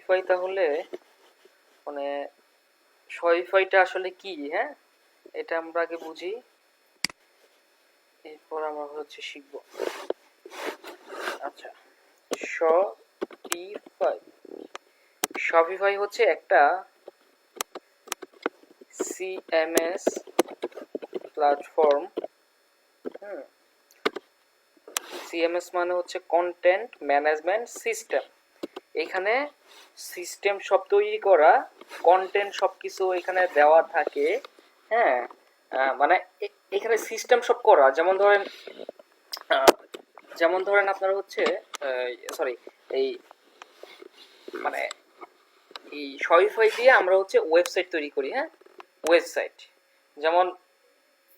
Shopify তাহলে মানে শপিফাইটা আসলে কি, হ্যাঁ এটা আমরা আগে বুঝি, এরপর আমরা হচ্ছে শিখব। আচ্ছা, শপিফাই শপিফাই হচ্ছে একটা সিএমএস প্ল্যাটফর্ম। সিএমএস মানে হচ্ছে কন্টেন্ট ম্যানেজমেন্ট সিস্টেম। এখানে সিস্টেম সব তৈরি করা, কন্টেন্ট সব কিছু এখানে দেওয়া থাকে। হ্যাঁ, মানে এখানে সিস্টেম সব করা, যেমন ধরেন আপনার হচ্ছে সরি এই মানে এই শপিফাই দিয়ে আমরা হচ্ছে ওয়েবসাইট তৈরি করি। হ্যাঁ, ওয়েবসাইট যেমন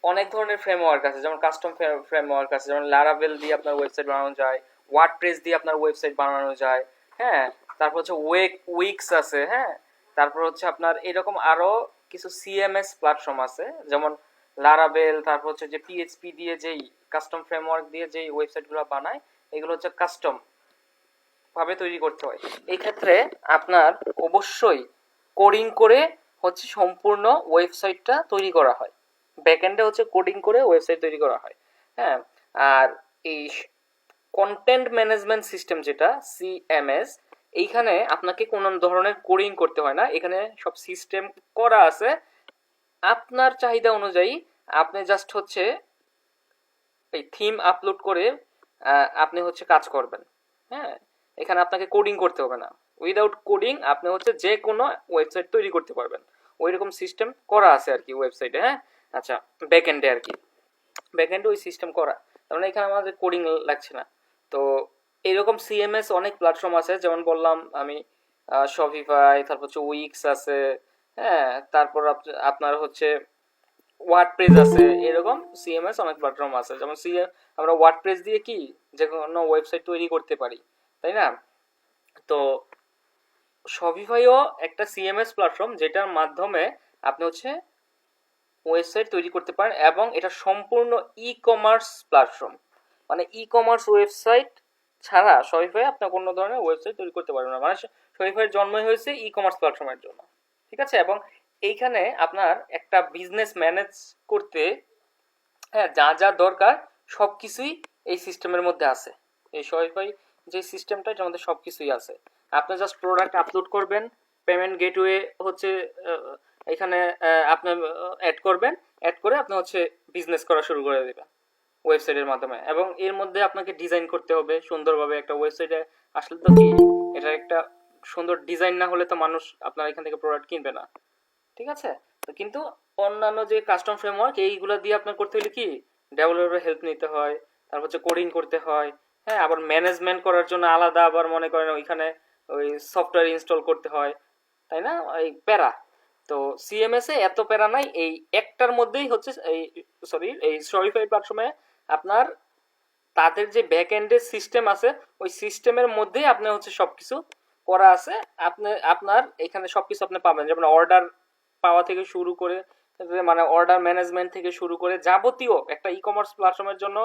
অনেক ধরনের ফ্রেমওয়ার্ক আছে, যেমন কাস্টম ফ্রেমওয়ার্ক আছে, যেমন লারাভেল দিয়ে আপনার ওয়েবসাইট বানানো যায়, ওয়ার্ডপ্রেস দিয়ে আপনার ওয়েবসাইট বানানো যায়। হ্যাঁ, তারপর হচ্ছে উইক্স আছে। হ্যাঁ, তারপর হচ্ছে আপনার এরকম আরো কিছু সিএমএস প্ল্যাটফর্ম আছে, যেমন লারাভেল, তারপর হচ্ছে যে পিএইচপি দিয়ে যেই কাস্টম ফ্রেমওয়ার্ক দিয়ে যেই ওয়েবসাইটগুলো বানায়, এগুলো হচ্ছে কাস্টম ভাবে তৈরি করতে হয়। এই ক্ষেত্রে আপনার অবশ্যই কোডিং করে হচ্ছে সম্পূর্ণ ওয়েবসাইটটা তৈরি করা হয়। ব্যাকএন্ডে হচ্ছে কোডিং করে ওয়েবসাইট তৈরি করা হয়। হ্যাঁ, আর এই কন্টেন্ট ম্যানেজমেন্ট সিস্টেম যেটা সিএমএস, এইখানে আপনাকে কোনো ধরনের কোডিং করতে হয় না, এখানে সব সিস্টেম করা আছে। আপনার চাহিদা অনুযায়ী আপনি জাস্ট হচ্ছে এই থিম আপলোড করে আপনি হচ্ছে কাজ করবেন। হ্যাঁ, এখানে আপনাকে কোডিং করতে হবে না, উইদাউট কোডিং আপনি হচ্ছে যে কোনো ওয়েবসাইট তৈরি করতে পারবেন। ওই রকম সিস্টেম করা আছে আর কি ওয়েবসাইটে। হ্যাঁ, আচ্ছা, ব্যাকএন্ডে আর কি, ব্যাকএন্ডে ওই সিস্টেম করা, তার মানে এখানে আমাদের কোডিং লাগছে না। তো এইরকম সিএমএস অনেক প্ল্যাটফর্ম আছে, যেমন বললাম আমি শপিফাই, তারপর হচ্ছে উইক্স আছে। হ্যাঁ, তারপর আপনার হচ্ছে ওয়ার্ডপ্রেস আছে, এরকম সিএমএস অনেক প্ল্যাটফর্ম আছে। যেমন আমরা ওয়ার্ডপ্রেস দিয়ে কি যে কোনো ওয়েবসাইট তৈরি করতে পারি, তাই না? তো শপিফাইও একটা সিএমএস প্ল্যাটফর্ম, যেটার মাধ্যমে আপনি হচ্ছে ওয়েবসাইট তৈরি করতে পারেন, এবং এটা সম্পূর্ণ ই কমার্স প্ল্যাটফর্ম। মানে ই কমার্স ওয়েবসাইট ছাড়া শপিফাই আপনার কোনো ধরনের ওয়েবসাইট তৈরি করতে পারবেন না। মানে শপিফাইয়ের জন্মই হয়েছে ই কমার্স প্ল্যাটফর্মের জন্য, ঠিক আছে? এবং এইখানে আপনার একটা বিজনেস ম্যানেজ করতে হ্যাঁ যা যা দরকার সব কিছুই এই সিস্টেমের মধ্যে আছে। এই শপিফাই যে সিস্টেমটা, এটার মধ্যে সব কিছুই আছে। আপনি জাস্ট প্রোডাক্ট আপলোড করবেন, পেমেন্ট গেটওয়ে হচ্ছে এখানে আপনি অ্যাড করবেন, অ্যাড করে আপনি হচ্ছে বিজনেস করা শুরু করে দেবেন ওয়েবসাইটের মাধ্যমে। এবং এর মধ্যে আপনাকে ডিজাইন করতে হবে সুন্দরভাবে। একটা ওয়েবসাইটে আসলে তো কি, এটা একটা সুন্দর ডিজাইন না হলে তো মানুষ আপনার এখান থেকে প্রোডাক্ট কিনবে না, ঠিক আছে? তো কিন্তু অন্যান্য যে কাস্টম ফ্রেমওয়ার্ক, এইগুলো দিয়ে আপনার করতে হলে কি ডেভেলপারের হেল্প নিতে হয়, তারপর হচ্ছে কোডিং করতে হয়। হ্যাঁ, আবার ম্যানেজমেন্ট করার জন্য আলাদা আবার মনে করেন ওইখানে ওই সফটওয়্যার ইনস্টল করতে হয়, তাই না? এই প্যারা। তো সিএমএস এ এত প্যারা নাই, এই একটার মধ্যেই হচ্ছে এই শপিফাই প্ল্যাটফর্মে আপনার তাদের যে ব্যাক এন্ডের সিস্টেম আছে, ওই সিস্টেমের মধ্যেই আপনি হচ্ছে সবকিছু করা আছে। আপনার এখানে সবকিছু আপনি পাবেন, যেমন অর্ডার পাওয়া থেকে শুরু করে, মানে অর্ডার ম্যানেজমেন্ট থেকে শুরু করে যাবতীয় একটা ই কমার্স প্ল্যাটফর্মের জন্য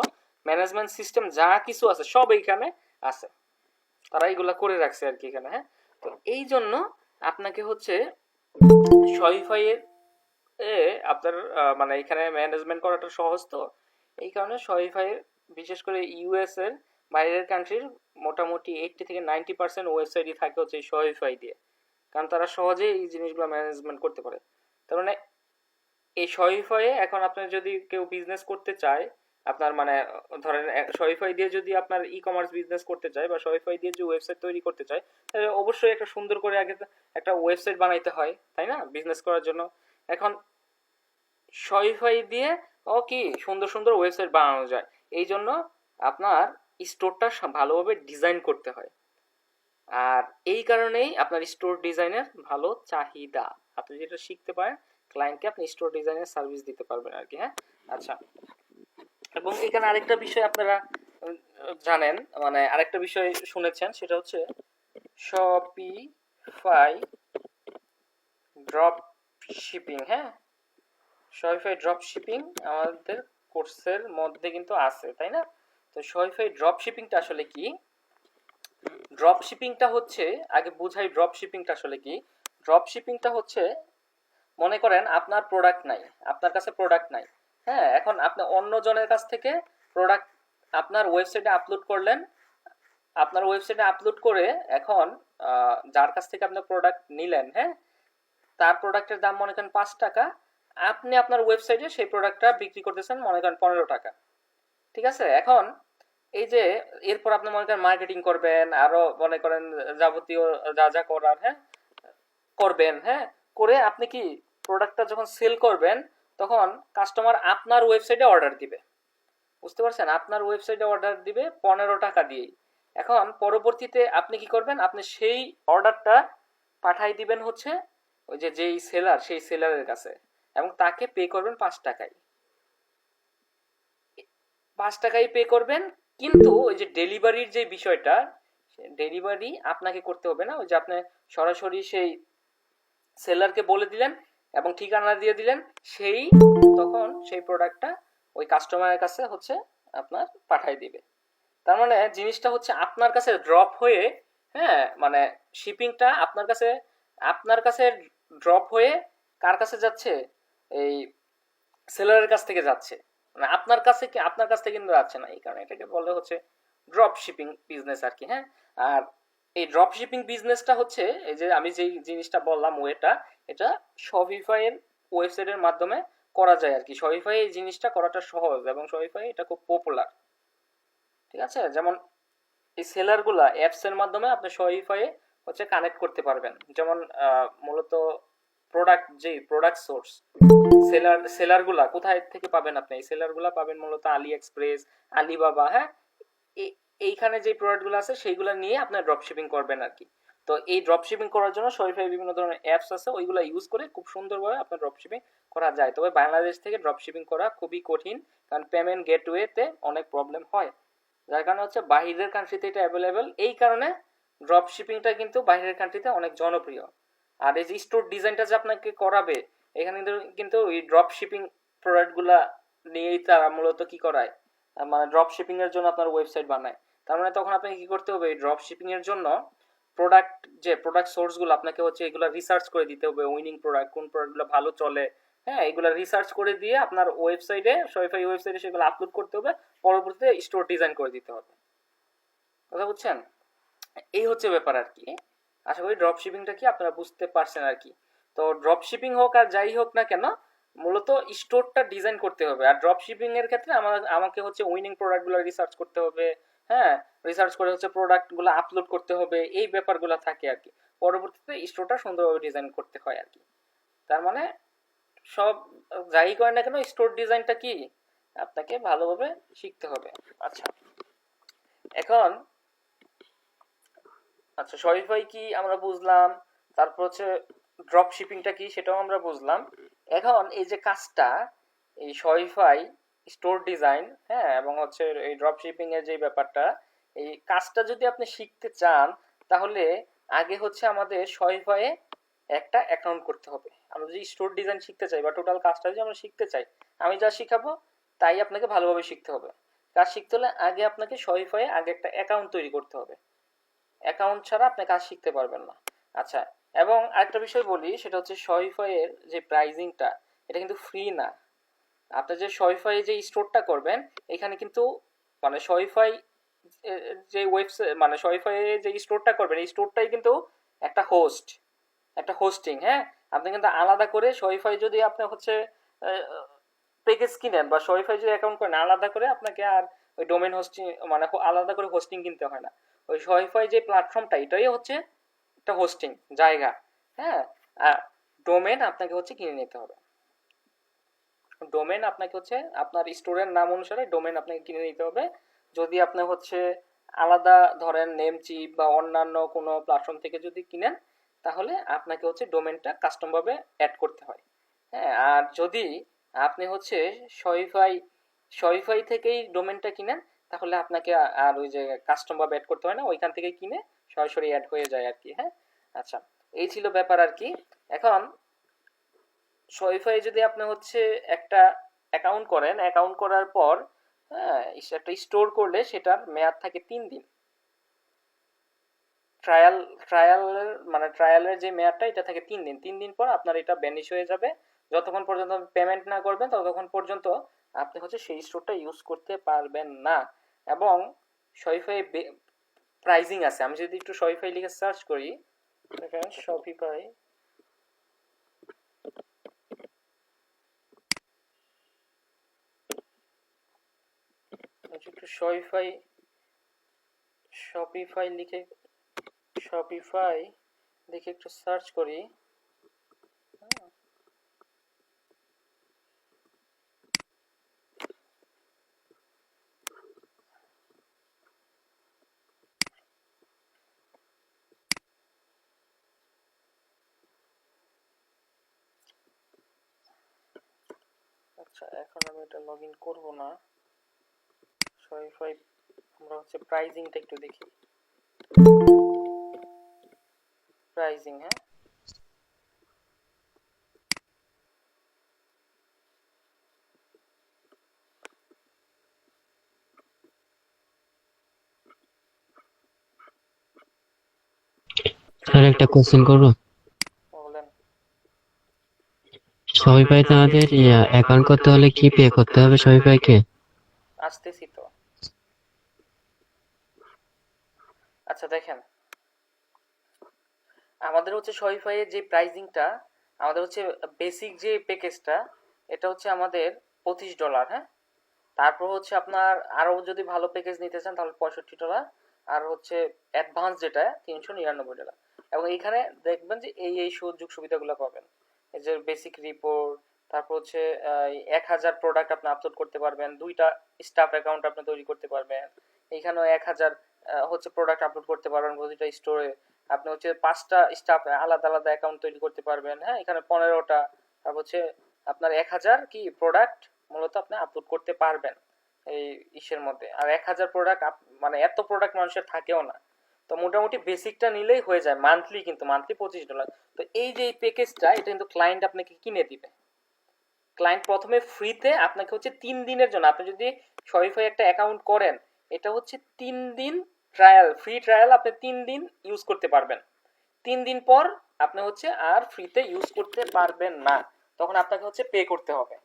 ম্যানেজমেন্ট সিস্টেম যা কিছু আছে সব এইখানে আছে। তারা এইগুলা করে রাখছে আর কি এখানে। হ্যাঁ, তো এই জন্য আপনাকে হচ্ছে শপিফাই এ আপনার মানে এখানে ম্যানেজমেন্ট করাটা সহজ। তো এই কারণে শপিফাই বিশেষ করে ইউএস এর বাইরের কান্ট্রির মোটামুটি 80 থেকে 90% ওয়েবসাইটই থাকে হচ্ছে শপিফাই দিয়ে, কারণ তারা সহজেই এই জিনিসগুলো ম্যানেজমেন্ট করতে পারে। তার মানে এই শপিফাই এখন আপনার যদি কেউ বিজনেস করতে চায়, আপনার মানে ধরেন শপিফাই দিয়ে যদি আপনার ই কমার্স বিজনেস করতে চায় বা শপিফাই দিয়ে যে ওয়েবসাইট তৈরি করতে চায়, তাহলে অবশ্যই একটা সুন্দর করে আগে একটা ওয়েবসাইট বানাইতে হয়, তাই না, বিজনেস করার জন্য। এখন শপিফাই দিয়ে কি সুন্দর সুন্দর ওয়েবসাইট বানানো যায়, এই জন্য আপনার স্টোরটা ভালোভাবে ডিজাইন করতে হয়। আর এই কারণেই আপনার স্টোর ডিজাইনের ভালো চাহিদা। আপনি যেটা শিখতে পারেন, ক্লায়েন্টকে আপনি স্টোর ডিজাইনের সার্ভিস দিতে পারবেন আর কি। হ্যাঁ, আচ্ছা, এবং এখানে আরেকটা বিষয় আপনারা জানেন, মানে আরেকটা বিষয় শুনেছেন, সেটা হচ্ছে শপিফাই ড্রপ শিপিং। হ্যাঁ, শপিফাই ড্রপ শিপিং আমাদের কোর্সের মধ্যে কিন্তু আছে, তাই না? তো শপিফাই ড্রপ শিপিংটা আসলে কি? ড্রপ শিপিংটা হচ্ছে, আগে বুঝাই ড্রপ শিপিংটা আসলে কি। ড্রপ শিপিংটা হচ্ছে, মনে করেন আপনার প্রোডাক্ট নাই, আপনার কাছে প্রোডাক্ট নাই, হ্যাঁ, এখন আপনি অন্য জনের কাছ থেকে প্রোডাক্ট আপনার ওয়েবসাইটে আপলোড করলেন। আপনার ওয়েবসাইটে আপলোড করে এখন যার কাছ থেকে আপনি প্রোডাক্ট নিলেন, হ্যাঁ, তার প্রোডাক্টের দাম মনে করেন 5 টাকা, আপনি আপনার ওয়েবসাইটে সেই প্রোডাক্টটা বিক্রি করতেছেন মনে করেন 15 টাকা। ঠিক আছে, এখন এই যে এরপর আপনি মনে করেন মার্কেটিং করবেন, আরো মনে করেন যাবতীয় যা যা করার, হ্যাঁ, করবেন, হ্যাঁ, করে আপনি কি প্রোডাক্টটা যখন সেল করবেন তখন কাস্টমার আপনার ওয়েবসাইটে অর্ডার দিবে। বুঝতে পারছেন, আপনার ওয়েবসাইটে অর্ডার দিবে 15 টাকা দিয়েই। এখন পরবর্তীতে আপনি কি করবেন, আপনি সেই অর্ডারটা পাঠাই দিবেন হচ্ছে ওই যে যেই সেলার, সেই সেলারের কাছে, এবং তাকে পে করবেন 5 টাকায়। 5 টাকাই পে করবেন, কিন্তু ওই যে ডেলিভারির যে বিষয়টা, ডেলিভারি আপনাকে করতে হবে না। ওই যে আপনি সরাসরি সেই সেলারকে বলে দিলেন এবং ঠিকানা দিয়ে দিলেন, সেই তখন সেই প্রোডাক্টটা ওই কাস্টমারের কাছে হচ্ছে আপনার পাঠাই দিবে। তার মানে জিনিসটা হচ্ছে আপনার কাছে ড্রপ হয়ে, হ্যাঁ, মানে শিপিংটা আপনার কাছে ড্রপ হয়ে কার কাছে যাচ্ছে, এই সেলারের কাছ থেকে যাচ্ছে, মানে আপনার কাছ থেকে কিন্তু যাচ্ছে না। এই কারণে এটাকে বলে হচ্ছে ড্রপ শিপিং বিজনেস আর কি, হ্যাঁ। আর এই ড্রপ শিপিং বিজনেসটা হচ্ছে, এই যে আমি যেই জিনিসটা বললাম ওয়েটা, এটা শপিফাই এর ওয়েবসাইটের মাধ্যমে করা যায় আর কি। শপিফাই এই জিনিসটা করাটা সহজ, এবং শপিফাই এটা খুব পপুলার। ঠিক আছে, যেমন এই সেলার গুলা অ্যাপস এর মাধ্যমে আপনি শপিফাই হচ্ছে কানেক্ট করতে পারবেন। যেমন মূলত প্রোডাক্ট সোর্স, সেলার গুলা কোথায় থেকে পাবেন আপনি, এই সেলার গুলা পাবেন মূলত আলি এক্সপ্রেস, আলিবাবা, হ্যাঁ। এইখানে যে প্রোডাক্ট গুলো আছে সেইগুলো নিয়ে আপনার ড্রপ শিপিং করবেন আর কি। তো এই ড্রপ শিপিং করার জন্য শপিফাই বিভিন্ন ধরনের অ্যাপস আছে, ওইগুলো ইউজ করে খুব সুন্দরভাবে আপনার ড্রপ শিপিং করা যায়। তবে বাংলাদেশ থেকে ড্রপ শিপিং করা খুবই কঠিন, কারণ পেমেন্ট গেটওয়েতে অনেক প্রবলেম হয়, যার কারণে হচ্ছে বাইরের কান্ট্রিতে এটা অ্যাভেলেবেল। এই কারণে ড্রপ শিপিংটা কিন্তু বাইরের কান্ট্রিতে অনেক জনপ্রিয়। আর এই যে স্টোর ডিজাইনটা যে আপনাকে করাবে, এখানে কিন্তু এই ড্রপ শিপিং প্রোডাক্টগুলা নিয়েই তারা মূলত কি করায়, মানে ড্রপ শিপিং এর জন্য আপনার ওয়েবসাইট বানায়। তার মানে তখন আপনাকে কি করতে হবে, এই ড্রপ শিপিং এর জন্য প্রোডাক্ট সোর্সগুলো আপনাকে হচ্ছে এগুলো রিসার্চ করে দিতে হবে, উইনিং প্রোডাক্ট কোন প্রোডাক্টগুলো ভালো চলে, হ্যাঁ, এগুলো রিসার্চ করে দিয়ে আপনার ওয়েবসাইটে, শপিফাই ওয়েবসাইটে সেগুলো আপলোড করতে হবে, পরবর্তীতে স্টোর ডিজাইন করে দিতে হবে। কথা বুঝছেন, এই হচ্ছে ব্যাপার আর কি। আশা করি ড্রপ শিপিংটা কি আপনারা বুঝতে পারছেন আর কি। তো ড্রপ শিপিং হোক আর যাই হোক না কেন, মূলত স্টোরটা ডিজাইন করতে হবে। আর ড্রপ শিপিং এর ক্ষেত্রে আমাকে হচ্ছে উইনিং প্রোডাক্টগুলো রিসার্চ করতে হবে, হ্যাঁ, রিসার্চ করে হচ্ছে প্রোডাক্টগুলো আপলোড করতে হবে, এই ব্যাপারগুলো থাকে আর কি। পরবর্তীতে স্টোরটা সুন্দরভাবে ডিজাইন করতে হয় আর কি। তার মানে সব যাই করে না কেন, স্টোর ডিজাইনটা কি আপনাকে ভালোভাবে শিখতে হবে। আচ্ছা, এখন আচ্ছা, শপিফাই কি আমরা বুঝলাম, তারপর হচ্ছে ড্রপ শিপিংটা কি সেটাও আমরা বুঝলাম। এখন এই যে কাজটা, এই শপিফাই স্টোর ডিজাইন, হ্যাঁ, এবং হচ্ছে এই ড্রপ শিপিং এর যে ব্যাপারটা, এই কাজটা যদি আপনি শিখতে চান, তাহলে আগে হচ্ছে আমাদের শপিফাই একটা অ্যাকাউন্ট করতে হবে। আমরা যদি স্টোর ডিজাইন শিখতে চাই বা টোটাল কাজটা যদি আমরা শিখতে চাই, আমি যা শিখাবো তাই আপনাকে ভালোভাবে শিখতে হবে। কাজ শিখতে হলে আগে আপনাকে শপিফাই আগে একটা অ্যাকাউন্ট তৈরি করতে হবে। অ্যাকাউন্ট ছাড়া আপনি কাজ শিখতে পারবেন না। আচ্ছা, এবং আরেকটা বিষয় বলি, সেটা হচ্ছে শপিফাই এর যে প্রাইজিংটা, এটা কিন্তু ফ্রি না। আপনি যে শপিফাই যে স্টোরটা করবেন, এখানে কিন্তু মানে শপিফাই যে ওয়েবসাইট, মানে শপিফাই যে স্টোরটা করবেন, এই স্টোরটাই কিন্তু একটা হোস্টিং, হ্যাঁ। আপনি কিন্তু আলাদা করে শপিফাই যদি আপনি হচ্ছে প্যাকেজ কিনেন বা শপিফাই যদি অ্যাকাউন্ট করেন, আলাদা করে আপনাকে আর ওই ডোমেন হোস্টিং, মানে আলাদা করে হোস্টিং কিনতে হয় না। ওই শপিফাই যে প্ল্যাটফর্মটা, এটাই হচ্ছে একটা হোস্টিং জায়গা, হ্যাঁ। আর ডোমেন আপনাকে হচ্ছে কিনে নিতে হবে। ডোমেন আপনাকে হচ্ছে আপনার স্টোরের নাম অনুসারে ডোমেন আপনাকে কিনে নিতে হবে। যদি আপনি হচ্ছে আলাদা ধরেন নেমচিপ বা অন্যান্য কোনো প্ল্যাটফর্ম থেকে যদি কিনেন, তাহলে আপনাকে হচ্ছে ডোমেনটা কাস্টম ভাবে অ্যাড করতে হয়, হ্যাঁ। আর যদি আপনি হচ্ছে শপিফাই শপিফাই থেকেই ডোমেনটা কিনেন, তাহলে আপনাকে আর ওই যে কাস্টম ভাবে অ্যাড করতে হয় না, ওইখান থেকেই কিনে সরাসরি অ্যাড হয়ে যায় আর কি, হ্যাঁ। আচ্ছা, এই ছিল ব্যাপার আর কি। এখন শপিফাই যদি আপনি হচ্ছে একটা অ্যাকাউন্ট করেন, অ্যাকাউন্ট করার পর, হ্যাঁ, একটা স্টোর করলে সেটার মেয়াদ থাকে 3 দিন। ট্রায়াল ট্রায়ালের মানে ট্রায়ালের যে মেয়াদটা এটা থাকে 3 দিন। 3 দিন পর আপনার এটা ব্যানিশ হয়ে যাবে। যতক্ষণ পর্যন্ত পেমেন্ট না করবেন ততক্ষণ পর্যন্ত আপনি হচ্ছে সেই স্টোরটা ইউজ করতে পারবেন না। এবং শপিফাই প্রাইজিং আছে। আমি যদি একটু শপিফাই লিখে সার্চ করি, দেখেন শপিফাই, একটু শপিফাই শপিফাই লিখে শপিফাই লিখে একটু সার্চ করি। আচ্ছা, এখন আমি এটা লগ ইন করবো না। শপিফাই আমরা হচ্ছে প্রাইজিংটা একটু দেখি। প্রাইজিং, হ্যাঁ, স্যার একটা কোশ্চেন করবো? বলেন। শপিফাইতে আমাদের অ্যাকাউন্ট করতে হলে কি পে করতে হবে শপিফাইকে? আসতেছি তো। আচ্ছা দেখেন, আমাদের হচ্ছে শপিফাই এর যে প্রাইজিংটা, আমাদের হচ্ছে বেসিক যে প্যাকেজটা, এটা হচ্ছে আমাদের $25, হ্যাঁ। তারপর হচ্ছে আপনার আরো যদি ভালো প্যাকেজ নিতে চান তাহলে $65, আর হচ্ছে অ্যাডভান্স যেটা $399। এবং এইখানে দেখবেন যে এই সুযোগ সুবিধাগুলো পাবেন। এই যে বেসিক রিপোর্ট, তারপর হচ্ছে 1000 প্রোডাক্ট আপনি আপলোড করতে পারবেন, 2টা স্টাফ অ্যাকাউন্ট আপনি তৈরি করতে পারবেন, এইখানেও 1000 হচ্ছে প্রোডাক্ট আপলোড করতে পারবেন প্রতিটা স্টোরে। আপনি হচ্ছে 5টা স্টাফ আলাদা আলাদা অ্যাকাউন্ট তৈরি করতে পারবেন, হ্যাঁ, এখানে 15টা। তারপর হচ্ছে আপনার 1000 কি প্রোডাক্ট মূলত আপনি আপলোড করতে পারবেন এই ইসের মধ্যে। আর 1000 প্রোডাক্ট মানে এত প্রোডাক্ট মানুষের থাকেও না। তো মোটামুটি বেসিকটা নিলেই হয়ে যায় মান্থলি, কিন্তু মান্থলি $25। তো এই যে এই প্যাকেজটা, এটা কিন্তু ক্লায়েন্ট আপনাকে কিনে দিবে। ক্লায়েন্ট প্রথমে ফ্রিতে আপনাকে হচ্ছে 3 দিনের জন্য, আপনি যদি শপিফাই একটা অ্যাকাউন্ট করেন, এটা হচ্ছে 3 দিন ট্রায়াল, ফ্রি ট্রায়াল আপনি 3 দিন ইউজ করতে পারবেন। 3 দিন পর আপনি হচ্ছে আর ফ্রিতে ইউজ করতে পারবেন না, তখন আপনাকে হচ্ছে পে করতে হবে।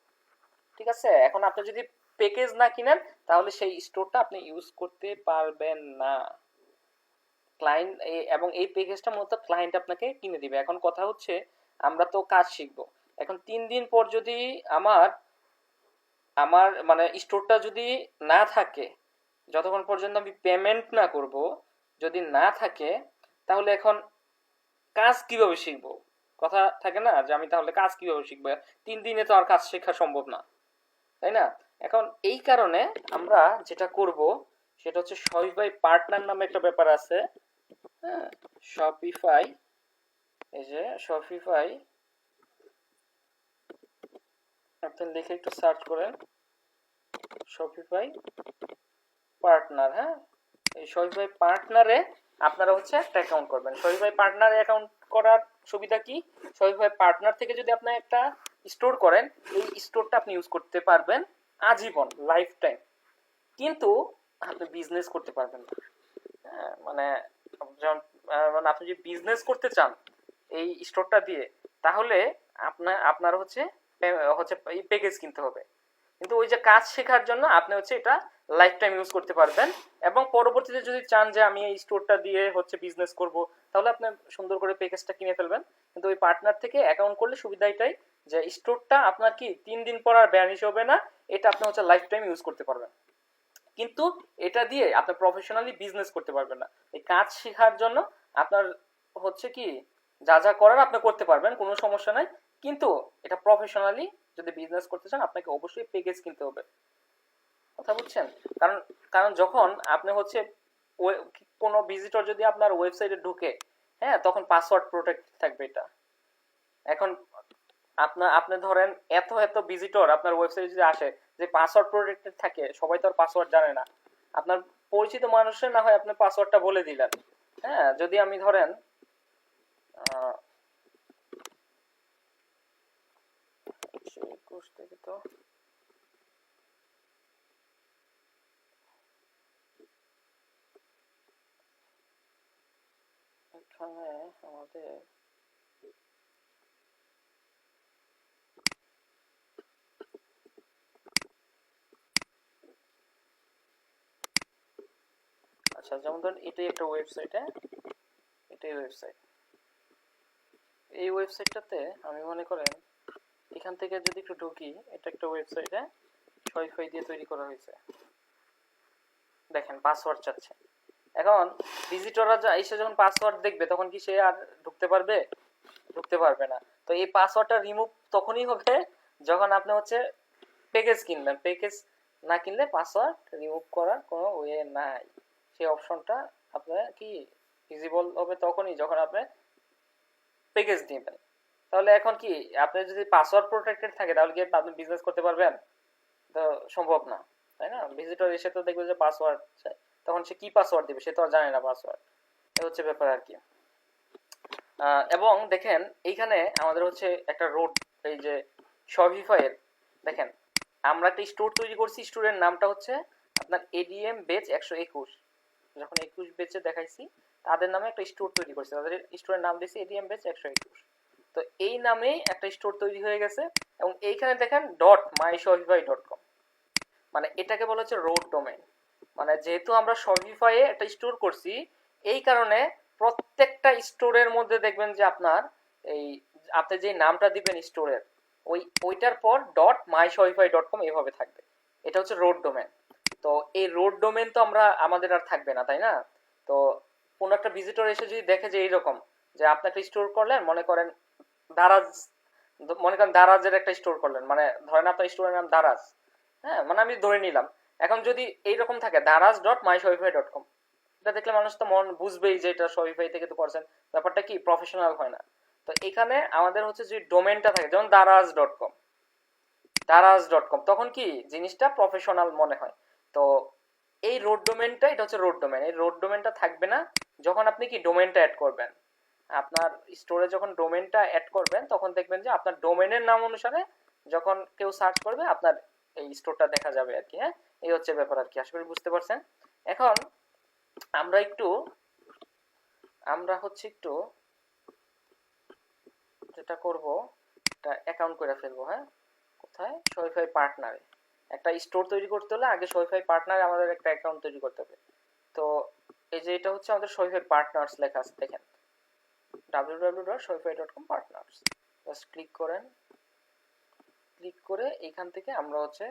ঠিক আছে, এখন আপনি যদি প্যাকেজ না কিনেন তাহলে সেই স্টোরটা আপনি ইউজ করতে পারবেন না। ক্লায়েন্ট এবং এই প্যাকেজটা মূলত ক্লায়েন্ট আপনাকে কিনে দিবে। এখন কথা হচ্ছে আমরা তো কাজ শিখবো। এখন 3 দিন পর যদি আমার আমার মানে স্টোরটা যদি না থাকে, যতক্ষণ পর্যন্ত আমি পেমেন্ট না করব, যদি না থাকে, তাহলে এখন কাজ কিভাবে শিখবো? কথা থাকে না যে আমি তাহলে কাজ কিভাবে শিখবো? 3 দিনে তো আর কাজ শেখা সম্ভব না, তাই না? এখন এই কারণে আমরা যেটা করব সেটা হচ্ছে শপিফাই পার্টনার নামে একটা ব্যাপার আছে। হ্যাঁ, শপিফাই, এই যে শপিফাই, আপনি লিখে একটু সার্চ করেন শপিফাই পার্টনার, হ্যাঁ। এই শপিফাই পার্টনারে আপনারা হচ্ছে একটা অ্যাকাউন্ট করবেন। শপিফাই পার্টনারে অ্যাকাউন্ট করার সুবিধা কি? শপিফাই পার্টনার থেকে যদি আপনি একটা স্টোর করেন, এই স্টোরটা আপনি ইউজ করতে পারবেন আজীবন, লাইফ টাইম। কিন্তু আপনি বিজনেস করতে পারবেন না। মানে যেমন মানে আপনি যদি বিজনেস করতে চান এই স্টোরটা দিয়ে, তাহলে আপনার হচ্ছে হচ্ছে এই প্যাকেজ কিনতে হবে। কিন্তু ওই যে কাজ শেখার জন্য আপনি হচ্ছে এটা লাইফ টাইম ইউজ করতে পারবেন। এবং পরবর্তীতে যদি চান যে আমি এই স্টোরটা দিয়ে হচ্ছে বিজনেস করব, তাহলে আপনি সুন্দর করে প্যাকেজটা কিনে ফেলবেন। কিন্তু ওই পার্টনার থেকে অ্যাকাউন্ট করলে সুবিধা এটাই যে স্টোরটা আপনার কি 3 দিন পর আর ব্যানিশ হবে না, এটা আপনি হচ্ছে লাইফ টাইম ইউজ করতে পারবেন। কিন্তু এটা দিয়ে আপনি প্রফেশনালি বিজনেস করতে পারবেন না। এই কাজ শেখার জন্য আপনার হচ্ছে কি যা যা করার আপনি করতে পারবেন, কোনো সমস্যা নাই। কিন্তু এটা প্রফেশনালি যদি বিজনেস করতে চান আপনাকে অবশ্যই প্যাকেজ কিনতে হবে। কথা বুঝছেন? কারণ কারণ যখন আপনি হচ্ছে কোনো ভিজিটর যদি আপনার ওয়েবসাইটে ঢুকে, হ্যাঁ, তখন পাসওয়ার্ড প্রোটেক্ট থাকবে এটা। এখন আপনি ধরেন এত এত ভিজিটর আপনার ওয়েবসাইটে যদি আসে, যে পাসওয়ার্ড প্রোটেক্টেড থাকে, সবাই তো আর পাসওয়ার্ড জানে না। আপনার পরিচিত মানুষের না হয় আপনি পাসওয়ার্ডটা বলে দিলেন। হ্যাঁ, যদি আমি ধরেন 21 থেকে তো এখানে আমাদের আচ্ছা, যেমন ধরুন এটাই একটা ওয়েবসাইট, হ্যাঁ, এটাই ওয়েবসাইট। এই ওয়েবসাইটটাতে আমি মনে করেন এখান থেকে যদি একটু ঢুকি, এটা একটা ওয়েবসাইট, হ্যাঁ, শপিফাই দিয়ে তৈরি করা হয়েছে। দেখেন পাসওয়ার্ড চাচ্ছে। এখন ভিজিটররা এসে যখন পাসওয়ার্ড দেখবে তখন কি সে আর ঢুকতে পারবে? ঢুকতে পারবে না। তো এই পাসওয়ার্ডটা রিমুভ তখনই হবে যখন আপনি হচ্ছে প্যাকেজ কিনবেন। প্যাকেজ না কিনলে পাসওয়ার্ড রিমুভ করার কোনো ওয়ে নাই। সেই অপশনটা আপনার কি ভিজিবল হবে তখনই যখন আপনি প্যাকেজ নেবেন। তাহলে এখন কি আপনি যদি পাসওয়ার্ড প্রোটেক্টেড থাকে তাহলে কি আপনি বিজনেস করতে পারবেন? তো সম্ভব না, তাই না? ভিজিটর এসে তো দেখবে যে পাসওয়ার্ড চাই, তখন সে কি পাসওয়ার্ড দিবে? সে তো আর জানে না পাসওয়ার্ড। এই হচ্ছে ব্যাপার আর কি। এবং দেখেন এইখানে আমাদের হচ্ছে একটা রোড, এই যে শপিফাইয়ের দেখেন আমরা একটা স্টোর তৈরি করছি। স্টোরের নামটা হচ্ছে আপনার এডিএম বেচ 121। যখন 21 বেচে দেখাইছি তাদের নামে একটা স্টোর তৈরি করছি, তাদের স্টোরের নাম দিয়েছি এডিএম বেচ 121। তো এই নামেই একটা স্টোর তৈরি হয়ে গেছে এবং এইখানে দেখেন .myshopify.com, মানে এটাকে বলা হচ্ছে রোড ডোমেইন। মানে যেহেতু আমরা শপিফাইয়ে একটা স্টোর করছি, এই কারণে প্রত্যেকটা স্টোরের মধ্যে দেখবেন যে আপনার এই আপনি যে নামটা দিবেন স্টোরের ওইটার পর .myshopify.com এভাবে থাকবে। এটা হচ্ছে রোড ডোমেন। তো এই রোড ডোমেন তো আমাদের আর থাকবে না, তাই না? তো কোনো একটা ভিজিটর এসে যদি দেখে যে এইরকম যে আপনি একটা স্টোর করলেন, মনে করেন দারাজ, মনে করেন দারাজের একটা স্টোর করলেন, মানে ধরেন আপনার স্টোরের নাম দারাজ, হ্যাঁ, মানে আমি ধরে নিলাম। এখন যদি এইরকম থাকে daraz.myshopify.com, এটা দেখলে মানুষ তো মন বুঝবেই যে এটা শপিফাই থেকে তো করছেন, ব্যাপারটা কি প্রফেশনাল হয় না। তো এখানে আমাদের হচ্ছে যে ডোমেনটা থাকে যেমন daraz.com, তখন কি জিনিসটা প্রফেশনাল মনে হয়। তো এই রোড ডোমেনটা, এটা হচ্ছে রোড ডোমেন। এই রোড ডোমেনটা থাকবে না যখন আপনি কি ডোমেনটা অ্যাড করবেন। আপনার স্টোরে যখন ডোমেনটা অ্যাড করবেন তখন দেখবেন যে আপনার ডোমেনের নাম অনুসারে যখন কেউ সার্চ করবে আপনার এই স্টোরটা দেখা যাবে আর কি। হ্যাঁ, এই হচ্ছে ব্যাপার আর কি। আশা করি বুঝতে পারছেন। এখন আমরা হচ্ছে একটু যেটা করব, একটা অ্যাকাউন্ট করে ফেলবো। হ্যাঁ, কোথায়? শপিফাই পার্টনারে। একটা স্টোর তৈরি করতে হলে আগে শপিফাই পার্টনারে আমাদের একটা অ্যাকাউন্ট তৈরি করতে হবে। তো এই যে এটা হচ্ছে আমাদের শপিফাই পার্টনার্স লেখা আছে, দেখেন www.shopify.com partners। জাস্ট ক্লিক করেন, ক্লিক করে এখান থেকে আমরা হচ্ছে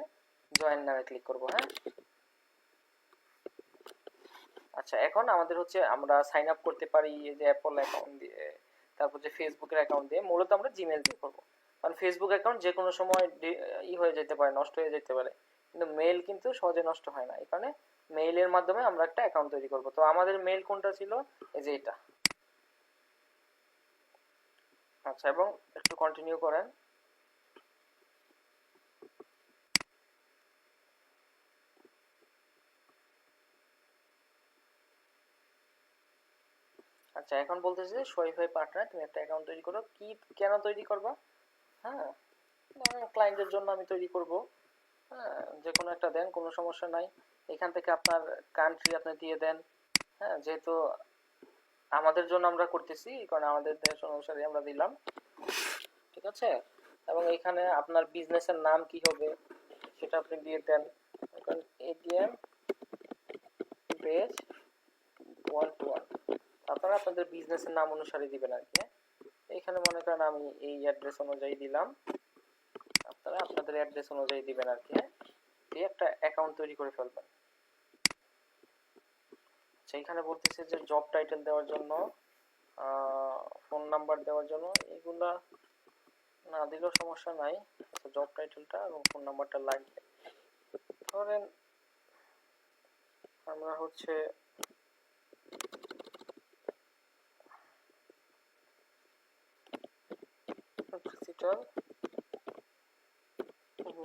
জয়েন নামে ক্লিক করব। হ্যাঁ, আচ্ছা, এখন আমাদের হচ্ছে আমরা সাইন আপ করতে পারি এই যে অ্যাপল অ্যাকাউন্ট দিয়ে, তারপর যে ফেসবুকের অ্যাকাউন্ট দিয়ে। মূলত আমরা জিমেল দিয়ে করবো, কারণ ফেসবুক অ্যাকাউন্ট যে কোনো সময় হয়ে যেতে পারে, নষ্ট হয়ে যেতে পারে, কিন্তু মেল কিন্তু সহজে নষ্ট হয় না। এখানে মেইলের মাধ্যমে আমরা একটা অ্যাকাউন্ট তৈরি করব। তো আমাদের মেইল কোনটা ছিল? এই যে এটা। আচ্ছা, এবং একটু কন্টিনিউ করেন। আচ্ছা, এখন বলতেছে যে শপিফাই পার্টনার তুমি একটা অ্যাকাউন্ট তৈরি করো। কি কেন তৈরি করবা? হ্যাঁ, ক্লায়েন্টের জন্য আমি তৈরি করব। হ্যাঁ, যে কোনো একটা দেন, কোনো সমস্যা নাই। এখান থেকে আপনার কান্ট্রি আপনি দিয়ে দেন। হ্যাঁ, যেহেতু আমাদের জন্য আমরা করতেছি, কারণ আমাদের দেশ অনুসারে আমরা দিলাম, ঠিক আছে? এবং এখানে আপনার বিজনেসের নাম কি হবে সেটা আপনি দিয়ে দেন। এখন এটিএম বেচ 121 আপনারা আপনাদের বিজনেসের নাম অনুসারে দিবেন আর কি। এইখানে মনে করেন আমি এই অ্যাড্রেস অনুযায়ী দিলাম, আপনারা আপনাদের অ্যাড্রেস অনুযায়ী দিবেন আর কি। দিয়ে একটা অ্যাকাউন্ট তৈরি করে ফেলবেন। আচ্ছা, এখানে বলতেছে যে জব টাইটেল দেওয়ার জন্য, ফোন নাম্বার দেওয়ার জন্য, এগুলা না দিলেও সমস্যা নাই। আচ্ছা, জব টাইটেলটা এবং ফোন নাম্বারটা লাগবে। ধরেন আমরা হচ্ছে ডিজিটাল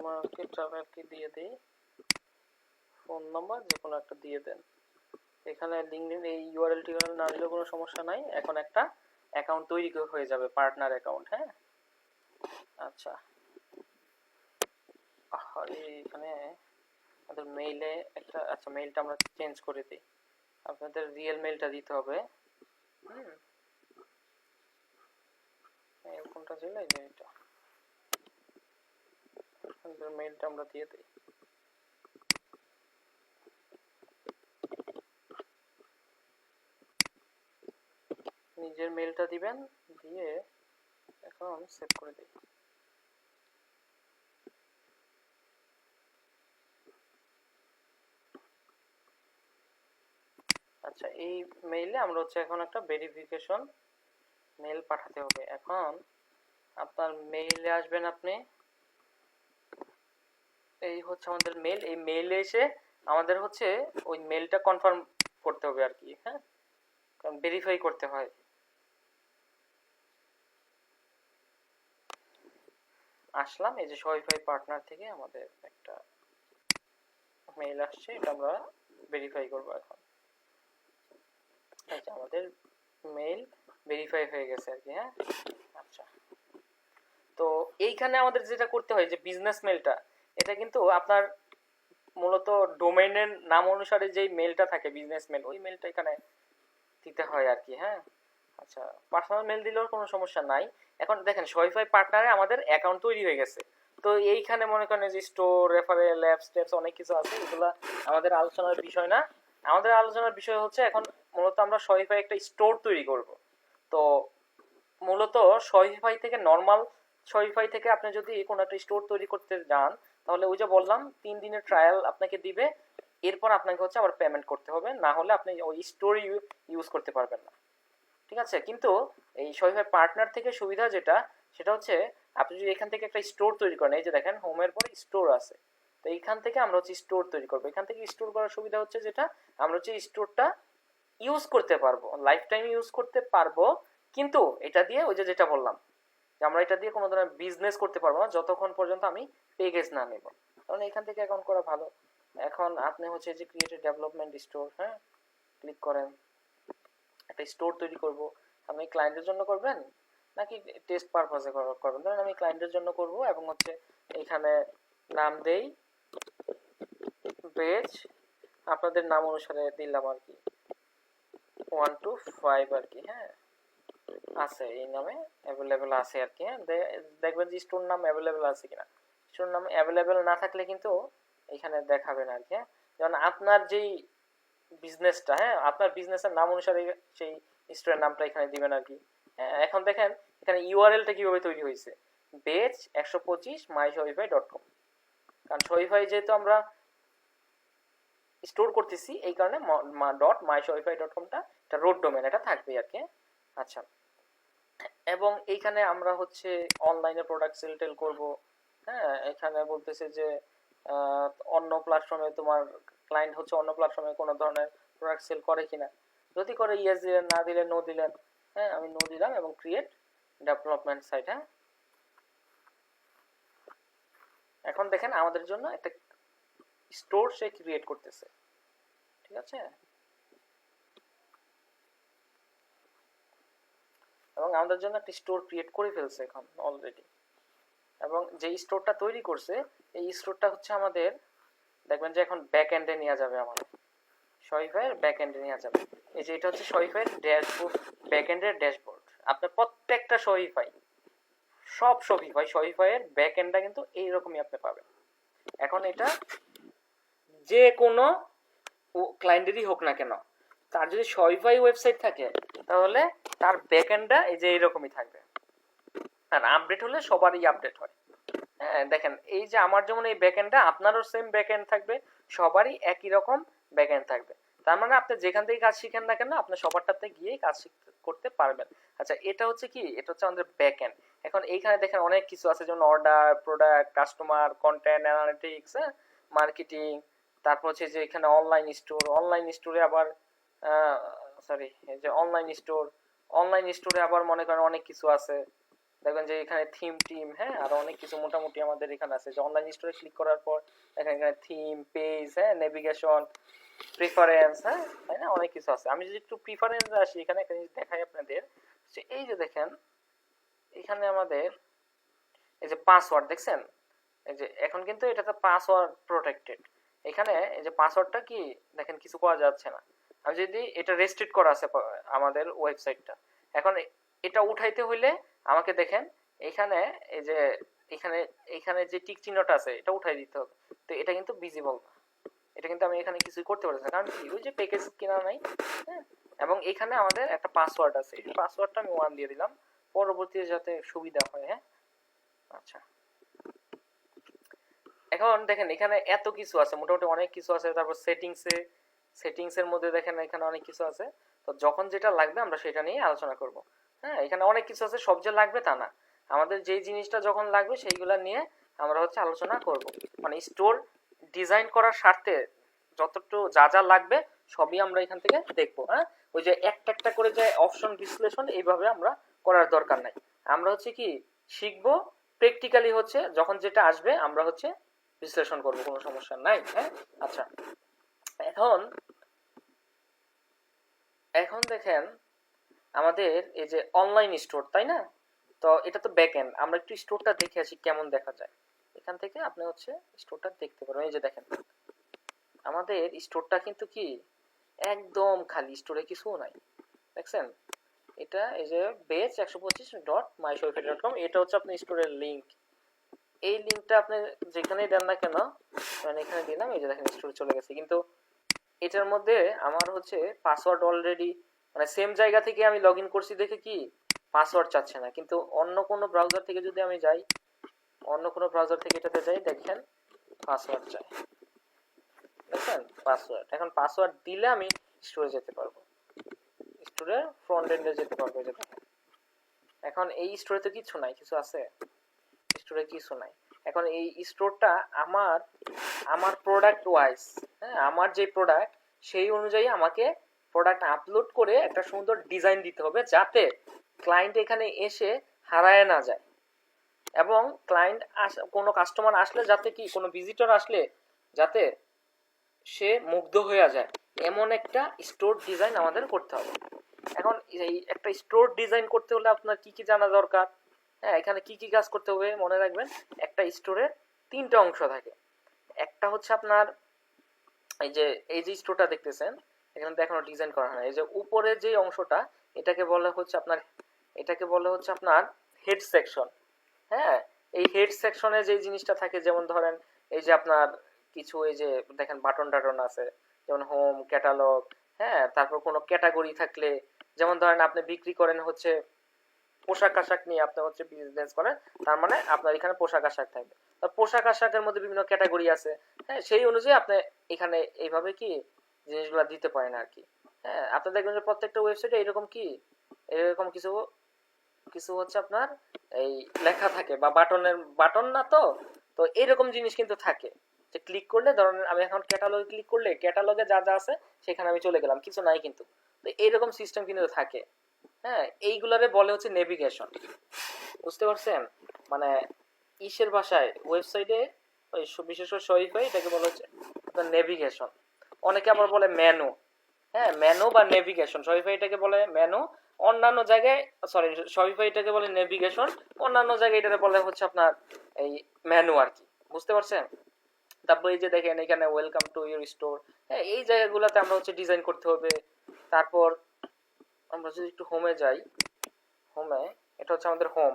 মার্কেটার কি দিয়ে দেই, ফোন নাম্বার যে কোনো একটা দিয়ে দেন। এখানে লিঙ্কডিন এই ইউআরএল টিউআরএল না দিলেও কোনো সমস্যা নাই। এখন একটা অ্যাকাউন্ট তৈরি হয়ে যাবে, পার্টনার অ্যাকাউন্ট। হ্যাঁ, আচ্ছা, আরে এখানে আমাদের মেইলে একটা, আচ্ছা মেইলটা আমরা চেঞ্জ করে দিই। আপনাদের রিয়েল মেইলটা দিতে হবে। কোনটা ছিল, এই যে এটা মেইলটা আমরা দিয়ে দিই। নিজের মেইলটা দিবেন, দিয়ে এখন সেভ করে দিই। আচ্ছা, এই মেইলে আমরা হচ্ছে এখন একটা ভেরিফিকেশন মেইল পাঠাতে হবে। এখন আপনার মেইলে আসবেন আপনি, এই হচ্ছে আমাদের মেইল। এই মেইলে এসে আমাদের হচ্ছে ওই মেইলটা কনফার্ম করতে হবে আর কি, হ্যাঁ, কারণ ভেরিফাই করতে হয়। আসলাম, এই যে শপিফাই পার্টনার থেকে আমাদের একটা মেইল আসছে, এটা আমরা ভেরিফাই করব এখন। এই যে আমাদের মেইল ভেরিফাই হয়ে গেছে আর কি, হ্যাঁ। আচ্ছা, তো এইখানে আমাদের যেটা করতে হয়, যে বিজনেস মেইলটা, এটা কিন্তু আপনার মূলত ডোমেইনের নাম অনুসারে যেই মেইলটা থাকে বিজনেস মেইল, ওই মেইলটা এখানে দিতে হয় আর কি, হ্যাঁ। আচ্ছা, পার্সোনাল মেইল দিলেও কোনো সমস্যা নাই। এখন দেখেন শপিফাই পার্টনারে আমাদের অ্যাকাউন্ট তৈরি হয়ে গেছে। তো এইখানে মনে করেন যে স্টোর, রেফারেল, অ্যাপস টেপস অনেক কিছু আছে, এগুলো আমাদের আলোচনার বিষয় না। আমাদের আলোচনার বিষয় হচ্ছে এখন মূলত আমরা শপিফাই একটা স্টোর তৈরি করব। তো মূলত শপিফাই থেকে নর্মাল শপিফাই থেকে আপনি যদি কোনো একটা স্টোর তৈরি করতে যান, তাহলে ওই যে বললাম 3 দিনের ট্রায়াল আপনাকে দিবে, এরপর আপনাকে হচ্ছে আবার পেমেন্ট করতে হবে, না হলে আপনি ওই স্টোর ইউজ করতে পারবেন না। ঠিক আছে, কিন্তু এই শপিফাই পার্টনার থেকে সুবিধা যেটা, সেটা হচ্ছে আপনি যদি এখান থেকে একটা স্টোর তৈরি করেন, এই যে দেখেন হোমের পরে স্টোর আছে, তো এইখান থেকে আমরা হচ্ছে স্টোর তৈরি করবো। এখান থেকে স্টোর করার সুবিধা হচ্ছে যেটা, আমরা হচ্ছে স্টোরটা ইউজ করতে পারবো, লাইফ টাইম ইউজ করতে পারবো। কিন্তু এটা দিয়ে ওই যে যেটা বললাম, যে আমরা এটা দিয়ে কোনো ধরনের বিজনেস করতে পারবো না যতক্ষণ পর্যন্ত আমি পেগেজ না নেব। কারণ এখান থেকে অ্যাকাউন্ট করা ভালো। এখন আপনি হচ্ছে যে ক্রিয়েটিভ ডেভেলপমেন্ট স্টোর, হ্যাঁ, ক্লিক করেন। একটা স্টোর তৈরি করব, আপনি ক্লায়েন্টের জন্য করবেন নাকি টেস্ট পারপাসে করবেন? ধরেন আমি ক্লায়েন্টের জন্য করব, এবং হচ্ছে এখানে নাম দেই পেজ, আপনাদের নাম অনুসারে দিলাম আর কি, 1 to 5 আর কি, হ্যাঁ, আছে এই নামে অ্যাভেলেবেল আছে আর কি, হ্যাঁ। দেখবেন যে স্টোর নাম অ্যাভেলেবেল আছে কিনা। স্টোর নাম অ্যাভেলেবেল না থাকলে কিন্তু এখানে দেখাবে না আর কি, হ্যাঁ। যেমন আপনার যেই বিজনেসটা, হ্যাঁ, আপনার বিজনেসের নাম অনুসারে সেই স্টোরের নামটা এখানে দিবেন আর কি, হ্যাঁ। এখন দেখেন এখানে ইউআরএলটা কিভাবে তৈরি হয়েছে, বেজ 125 myshopify.com, কারণ শপিফাই যেহেতু আমরা স্টোর করতেছি, এই কারণে .myshopify.comটা এটা রোড ডোমেন, এটা থাকবে আর কি। আচ্ছা, এবং এইখানে আমরা হচ্ছে অনলাইনে প্রোডাক্ট সেল টেল করবো, হ্যাঁ। এখানে বলতেছে যে অন্য প্ল্যাটফর্মে তোমার ক্লায়েন্ট হচ্ছে অন্য প্ল্যাটফর্মে কোনো ধরনের প্রোডাক্ট সেল করে কিনা, যদি করে ইয়েস দিলেন, না দিলে নো দিলেন, হ্যাঁ। আমি নো দিলাম, এবং ক্রিয়েট ডেভেলপমেন্ট সাইট, হ্যাঁ। এখন দেখেন আমাদের জন্য একটা স্টোর সে ক্রিয়েট করতেছে, ঠিক আছে। এবং আমাদের জন্য একটা স্টোর ক্রিয়েট করে ফেলছে এখন অলরেডি, এবং যে স্টোরটা তৈরি করছে এই স্টোরটা হচ্ছে আমাদের, দেখবেন যে এখন ব্যাক এন্ডে নিয়ে যাবে, আমাদের শপিফাইয়ের ব্যাক এন্ডে নিয়ে যাবে। এই যে এটা হচ্ছে শপিফাইয়ের ড্যাশবোর্ড, ব্যাক এন্ডের ড্যাশবোর্ড। আপনার প্রত্যেকটা শপিফাই, সব শপিফাইয়ের ব্যাক এন্ডটা কিন্তু এইরকমই আপনি পাবেন। এখন এটা যে কোনো ক্লায়েন্টেরই হোক না কেন, তার যদি শপিফাই ওয়েবসাইট থাকে, তাহলে তার ব্যাক এন্ডটা এই যে এইরকমই থাকবে। আর আপডেট হলে সবারই আপডেট হয়, হ্যাঁ। দেখেন এই যে আমার যেমন এই ব্যাকএন্ডটা, আপনারও সেম ব্যাকএন্ড থাকবে, সবারই একই রকম ব্যাকএন্ড থাকবে। তার মানে আপনি যেখান থেকে কাজ শিখেন না কেন, আপনি সবারটাতে গিয়েই কাজ করতে পারবেন। আচ্ছা, এটা হচ্ছে কি, এটা হচ্ছে আমাদের ব্যাকএন্ড। এখন এইখানে দেখেন অনেক কিছু আছে, যেমন order, product, customer, content analytics, হ্যাঁ, মার্কেটিং। তারপর হচ্ছে যে এখানে অনলাইন স্টোরে আবার সরি, এই যে অনলাইন স্টোরে আবার মনে করেন অনেক কিছু আছে। দেখবেন যে এখানে থিম টিম, হ্যাঁ, আরো অনেক কিছু মোটামুটি আমাদের এখানে আছে। যে অনলাইন স্টোরে ক্লিক করার পর দেখেন এখানে থিম, পেজ, হ্যাঁ, নেভিগেশন, প্রিফারেন্স, হ্যাঁ, তাই না, অনেক কিছু আছে। আমি যদি একটু প্রিফারেন্সে আসি, এখানে একটা জিনিস দেখাই আপনাদের, যে এই যে দেখেন এখানে আমাদের এই যে পাসওয়ার্ড দেখছেন, এই যে এখন কিন্তু এটাতে পাসওয়ার্ড প্রোটেক্টেড। এখানে এই যে পাসওয়ার্ডটা কি দেখেন কিছু করা যাচ্ছে না। আমি যদি এটা রেস্ট্রিক্ট করা আছে আমাদের ওয়েবসাইটটা, এখন এটা উঠাইতে হইলে আমাকে দেখেন এখানে এই যে এখানে এখানে যে টিক চিহ্নটা আছে এটা উঠাই দিতে হবে। তো এটা কিন্তু ভিজিবল না, এটা কিন্তু আমি এখানে কিছুই করতে পারছি না, কারণ কি ওই যে প্যাকেজ কেনা নাই। হ্যাঁ, এবং এখানে আমাদের একটা পাসওয়ার্ড আছে, এই পাসওয়ার্ডটা আমি 1 দিয়ে দিলাম, পরবর্তীতে যাতে সুবিধা হয়। হ্যাঁ, আচ্ছা এখন দেখেন এখানে এত কিছু আছে, মোটামুটি অনেক কিছু আছে। তারপর সেটিংসের মধ্যে দেখেন এখানে অনেক কিছু আছে। তো যখন যেটা লাগবে আমরা সেটা নিয়ে আলোচনা করব। হ্যাঁ, এখানে অনেক কিছু আছে, সব যে লাগবে তা না, আমাদের যেই জিনিসটা যখন লাগবে সেইগুলা নিয়ে আমরা হচ্ছে আলোচনা করব। মানে স্টোর ডিজাইন করার স্বার্থে যতটুকু যা যা লাগবে সবই আমরা এখান থেকে দেখবো। হ্যাঁ, ওই যে একটা একটা করে যে অপশন বিশ্লেষণ এইভাবে আমরা করার দরকার নাই। আমরা হচ্ছে কি শিখবো প্র্যাকটিক্যালি, হচ্ছে যখন যেটা আসবে আমরা হচ্ছে বিশ্লেষণ করব, কোনো সমস্যা নাই। হ্যাঁ, আচ্ছা এখন এখন দেখেন আমাদের এই যে অনলাইন স্টোর, তাই না? তো এটা তো ব্যাক এন্ড, আমরা একটু স্টোরটা দেখে আসি কেমন দেখা যায়। এখান থেকে আপনি হচ্ছে স্টোরটা দেখতে পারবেন। এই যে দেখেন আমাদের স্টোরটা কিন্তু কি একদম খালি, স্টোরে কিছু নাই, দেখছেন? এটা এই যে base125.myshopify.com, এটা হচ্ছে আপনার স্টোরের লিংক। এই লিংকটা আপনি যেখানেই দেন না কেন, মানে এখানে দিলাম, এই যে দেখেন স্টোরে চলে গেছে। কিন্তু এটার মধ্যে আমার হচ্ছে পাসওয়ার্ড অলরেডি, মানে সেম জায়গা থেকে আমি লগ ইন করছি দেখে কি পাসওয়ার্ড চাচ্ছে না। কিন্তু অন্য কোনো ব্রাউজার থেকে যদি আমি যাই, অন্য কোনো ব্রাউজার থেকে এটাতে যাই, দেখেন পাসওয়ার্ড চাই, দেখেন পাসওয়ার্ড। এখন পাসওয়ার্ড দিলে আমি স্টোরে যেতে পারবো, স্টোরে ফ্রন্ট এন্ডে যেতে পারবো। এই যে দেখেন এখন এই স্টোরে তো কিছু নাই, কিছু আছে? স্টোরে কিছু নাই। এখন এই স্টোরটা আমার আমার প্রোডাক্ট ওয়াইজ, হ্যাঁ, আমার যে প্রোডাক্ট সেই অনুযায়ী আমাকে প্রোডাক্ট আপলোড করে একটা সুন্দর ডিজাইন দিতে হবে, যাতে ক্লায়েন্ট এখানে এসে হারায় না যায়। এবং ক্লায়েন্ট কোনো কাস্টমার আসলে যাতে কি, কোনো ভিজিটর আসলে যাতে সে মুগ্ধ হয়ে যায়, এমন একটা স্টোর ডিজাইন আমাদের করতে হবে। এখন এই একটা স্টোর ডিজাইন করতে হলে আপনার কি কি জানা দরকার? হ্যাঁ, এখানে কি কি কাজ করতে হবে মনে রাখবেন। একটা স্টোরের 3টা অংশ থাকে। একটা হচ্ছে আপনার এই যে স্টোরটা দেখতেছেন, এখানে তো এখনো ডিজাইন করা হয় না। এই যে উপরে যে অংশটা, এটাকে বলে হচ্ছে আপনার হেড সেকশন। হ্যাঁ, এই হেড সেকশনে যে জিনিসটা থাকে, যেমন ধরেন এই যে আপনার কিছু এই যে দেখেন বাটন টাটন আছে, যেমন হোম, ক্যাটালগ। হ্যাঁ, তারপর কোনো ক্যাটাগরি থাকলে, যেমন ধরেন আপনি বিক্রি করেন হচ্ছে পোশাক আশাক নিয়ে, আপনি হচ্ছে বিজনেস করেন, তার মানে আপনার এখানে পোশাক আশাক থাকবে। পোশাক আশাকের মধ্যে বিভিন্ন ক্যাটাগরি আছে। হ্যাঁ, সেই অনুযায়ী আপনি এখানে এইভাবে কি জিনিসগুলো দিতে পারেন আর কি। হ্যাঁ, আপনি দেখবেন যে প্রত্যেকটা ওয়েবসাইটে এরকম কি এরকম কিছু কিছু হচ্ছে আপনার এই লেখা থাকে, বা বাটন না তো, তো এরকম জিনিস কিন্তু থাকে, যে ক্লিক করলে ধরেন আমি এখন ক্যাটালগে ক্লিক করলে ক্যাটালগে যা যা আছে সেখানে আমি চলে গেলাম, কিছু নাই কিন্তু। তো এরকম সিস্টেম কিন্তু থাকে। হ্যাঁ, এইগুলারে বলে হচ্ছে নেভিগেশন, বুঝতে পারছেন? মানে ইসের ভাষায় ওয়েবসাইটে ওই বিশেষ করে শপিফাই এটাকে বলা হচ্ছে আপনার নেভিগেশন, অনেকে আবার বলে মেনু। হ্যাঁ, মেনু বা নেভিগেশন, শপিফাই এটাকে বলে মেনু, অন্যান্য জায়গায় সরি শপিফাই এটাকে বলে নেভিগেশন, অন্যান্য জায়গায় এটাকে বলে হচ্ছে আপনার এই মেনু আর কি, বুঝতে পারছেন? তারপর এই যে দেখেন এখানে ওয়েলকাম টু ইউর স্টোর, হ্যাঁ, এই জায়গাগুলোতে আমরা হচ্ছে ডিজাইন করতে হবে। তারপর আমরা যদি একটু হোমে যাই, হোমে এটা হচ্ছে আমাদের হোম।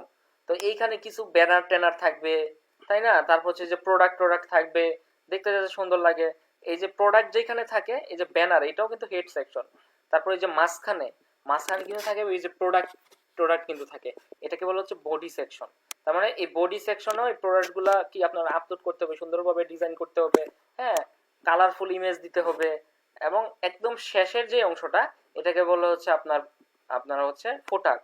তো এইখানে কিছু ব্যানার ট্যানার থাকবে, তাই না? তারপর হচ্ছে যে প্রোডাক্ট থাকবে, দেখতে যাতে সুন্দর লাগে। এই যে প্রোডাক্ট যেখানে থাকে, এই যে ব্যানার, এটাও কিন্তু হেড সেকশন। তারপর এই যে মাঝখানে কিন্তু থাকে এই যে প্রোডাক্ট কিন্তু থাকে, এটাকে বলা হচ্ছে বডি সেকশন। তার মানে এই বডি সেকশনেও এই প্রোডাক্টগুলো কি আপনার আপলোড করতে হবে, সুন্দরভাবে ডিজাইন করতে হবে। হ্যাঁ, কালারফুল ইমেজ দিতে হবে। এবং একদম শেষের যে অংশটা, এটাকে বলা হচ্ছে আপনার হচ্ছে ফুটার।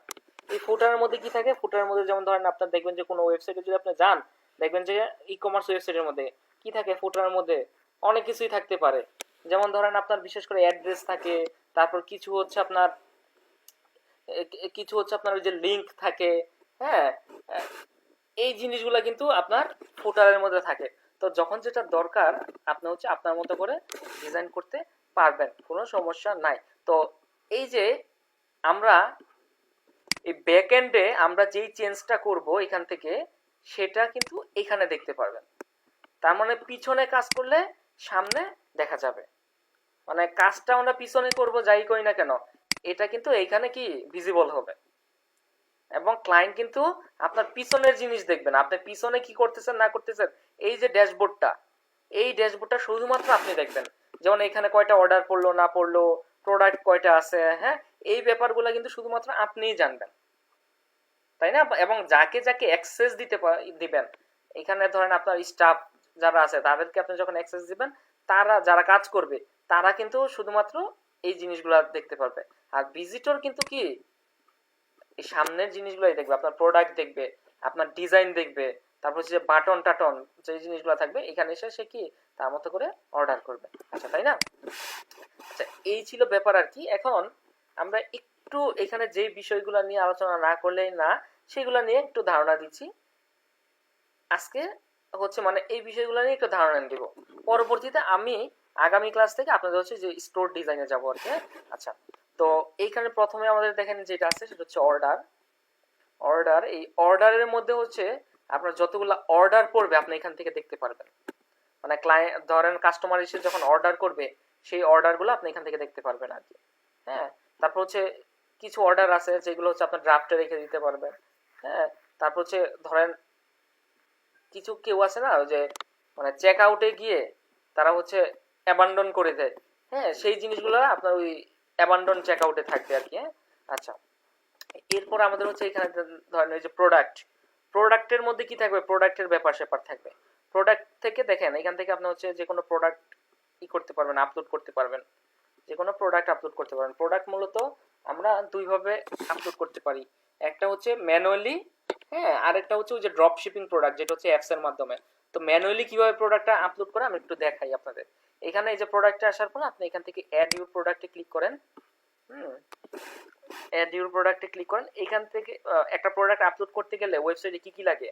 এই ফুটারের মধ্যে কি থাকে? ফুটারের মধ্যে যেমন ধরেন আপনার দেখবেন যে কোনো ওয়েবসাইটে যদি আপনি যান, দেখবেন যে ই কমার্স ওয়েবসাইটের মধ্যে কি থাকে, ফুটারের মধ্যে অনেক কিছুই থাকতে পারে। যেমন ধরেন আপনার বিশেষ করে অ্যাড্রেস থাকে, তারপর কিছু হচ্ছে আপনার ওই যে লিংক থাকে। হ্যাঁ, এই জিনিসগুলো কিন্তু আপনার ফুটারের মধ্যে থাকে। তো যখন যেটা দরকার আপনি হচ্ছে আপনার মতো করে ডিজাইন করতে পারবেন, কোনো সমস্যা নাই। তো এই যে আমরা এই ব্যাক এন্ডে আমরা যেই চেঞ্জটা করব এখান থেকে, সেটা কিন্তু এখানে দেখতে পারবেন। তার মানে পিছনে কাজ করলে সামনে দেখা যাবে, মানে কাজটা আমরা পিছনে করব যাই করি না কেন, এটা কিন্তু এইখানে কি ভিজিবল হবে। এবং ক্লায়েন্ট কিন্তু আপনার পিছনের জিনিস দেখবেন, আপনি পিছনে কি করতেছেন না করতেছেন। এই যে ড্যাশবোর্ডটা, এই ড্যাশবোর্ডটা শুধুমাত্র আপনি দেখবেন। যেমন এখানে কয়টা অর্ডার পড়লো না পড়লো, প্রোডাক্ট কয়টা আছে, হ্যাঁ, এই ব্যাপারগুলো কিন্তু শুধুমাত্র আপনিই জানবেন, তাই না? এবং যাকে যাকে অ্যাক্সেস দিবেন, এখানে ধরেন আপনার স্টাফ যারা আছে তাদেরকে আপনি যখন অ্যাক্সেস দিবেন, তারা যারা কাজ করবে তারা কিন্তু শুধুমাত্র এই জিনিসগুলো দেখতে পারবে। আর ভিজিটর কিন্তু কি এই সামনের জিনিসগুলোই দেখবে, আপনার প্রোডাক্ট দেখবে, আপনার ডিজাইন দেখবে, তারপর যে বাটন টাটন যে জিনিসগুলো থাকবে এখানে এসে সে কি তার মতো করে অর্ডার করবে। আচ্ছা, তাই না? আচ্ছা, এই ছিল ব্যাপার আর কি। এখন আমরা একটু এখানে যে বিষয়গুলো নিয়ে আলোচনা না করলেই না, সেগুলো নিয়ে একটু ধারণা দিচ্ছি আজকে। হচ্ছে মানে এই বিষয়গুলো নিয়ে একটু ধারণা দিব, পরবর্তীতে আমি আগামী ক্লাস থেকে আপনাদের হচ্ছে যে স্টোর ডিজাইনে যাবো আর কি। আচ্ছা, তো এইখানে প্রথমে আমাদের দেখেন যেটা আছে সেটা হচ্ছে অর্ডার। অর্ডার, এই অর্ডারের মধ্যে হচ্ছে আপনার যতগুলো অর্ডার পড়বে আপনি এখান থেকে দেখতে পারবেন। মানে ক্লায়েন্ট ধরেন কাস্টমার এসে যখন অর্ডার করবে সেই অর্ডারগুলো আপনি এখান থেকে দেখতে পারবেন আর কি। হ্যাঁ, তারপর হচ্ছে কিছু অর্ডার আছে যেগুলো হচ্ছে আপনার ড্রাফটে রেখে দিতে পারবেন। হ্যাঁ, তারপর হচ্ছে ধরেন কিছু কেউ আছে না ওই যে মানে চেক আউটে গিয়ে তারা হচ্ছে অ্যাবান্ডন করে দেয়, হ্যাঁ, সেই জিনিসগুলো আপনার ওই অ্যাবান্ডন চেক আউটে থাকবে আর কি। হ্যাঁ, আচ্ছা, এরপর আমাদের হচ্ছে এখানে ধরেন ওই যে প্রোডাক্ট, প্রোডাক্টের মধ্যে কি থাকবে, প্রোডাক্টের ব্যাপার স্যাপার থাকবে। প্রোডাক্ট থেকে দেখেন এখান থেকে আপনি হচ্ছে যে কোনো প্রোডাক্ট ই করতে পারবেন, আপলোড করতে পারবেন, যে কোনো প্রোডাক্ট আপলোড করতে পারবেন। প্রোডাক্ট মূলত আমরা দুইভাবে আপলোড করতে পারি, একটা হচ্ছে ম্যানুয়ালি, হ্যাঁ, আরেকটা হচ্ছে ওই যে ড্রপ শিপিং প্রোডাক্ট যেটা হচ্ছে অ্যাপস এর মাধ্যমে। তো ম্যানুয়ালি কিভাবে প্রোডাক্টটা আপলোড করে আমি একটু দেখাই আপনাদের। এখানে এই যে প্রোডাক্টটা আসার পর আপনি এখান থেকে অ্যাড ইউর প্রোডাক্টে ক্লিক করেন। অ্যাড ইউর প্রোডাক্টে ক্লিক করেন। এখান থেকে একটা প্রোডাক্ট আপলোড করতে গেলে ওয়েবসাইটে কি কি লাগে,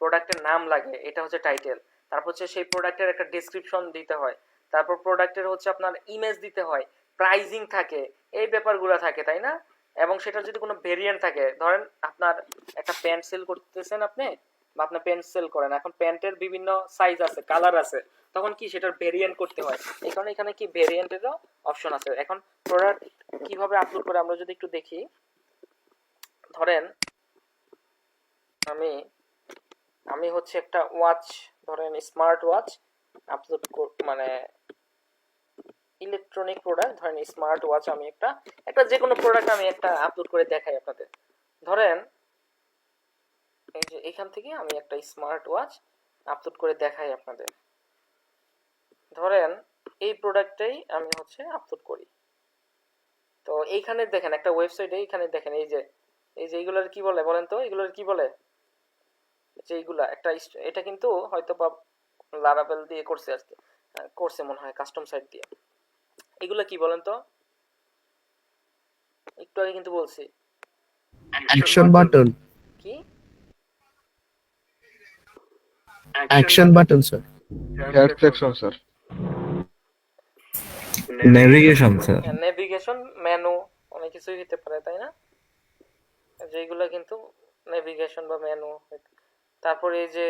প্রোডাক্টের নাম লাগে, এটা হচ্ছে টাইটেল, তারপর হচ্ছে সেই প্রোডাক্টের একটা ডেসক্রিপশন দিতে হয়, তারপর প্রোডাক্টের হচ্ছে আপনার ইমেজ দিতে হয়, প্রাইজিং থাকে, এই ব্যাপারগুলো থাকে, তাই না? এবং সেটার যদি কোনো ভেরিয়েন্ট থাকে, ধরেন আপনার একটা প্যান্ট সেল করতেছেন আপনি, বা আপনি প্যান্ট সেল করেন, এখন প্যান্টের বিভিন্ন সাইজ আছে, কালার আছে, তখন কি সেটার ভেরিয়েন্ট করতে হয়, এই কারণে এখানে কি ভেরিয়েন্টেরও অপশন আছে। এখন প্রোডাক্ট কিভাবে আপলোড করে আমরা যদি একটু দেখি, ধরেন আমি আমি হচ্ছে একটা ওয়াচ, ধরেন স্মার্ট ওয়াচ আপলোড মানে ইলেকট্রনিক প্রোডাক্ট, ধরেন স্মার্ট ওয়াচ, আমি একটা একটা যে কোনো প্রোডাক্ট আমি একটা আপলোড করে দেখাই আপনাদের। ধরেন এই যে এখান থেকে আমি একটা স্মার্ট ওয়াচ আপলোড করে দেখাই আপনাদের। ধরেন এই প্রোডাক্টটাই আমি হচ্ছে আপলোড করি। তো এইখানে দেখেন একটা ওয়েবসাইটে, এইখানে দেখেন এই যে এইগুলোর কি বলে বলেন তো, এগুলোর কি বলে, যে এইগুলা একটা এটা কিন্তু হয়তো বা লারাবেল দিয়ে করছে আজকে, করছে মনে হয় কাস্টম সাইট দিয়ে। এগুলা কি বলেন তো, একটু আগে কিন্তু বলছি। অ্যাকশন বাটন, কি action button sir, help section sir, navigation sir, navigation, menu, অনেক কিছুই হতে পারে, তাই না? যেগুলো কিন্তু নেভিগেশন বা মেনু। তারপরে এই যে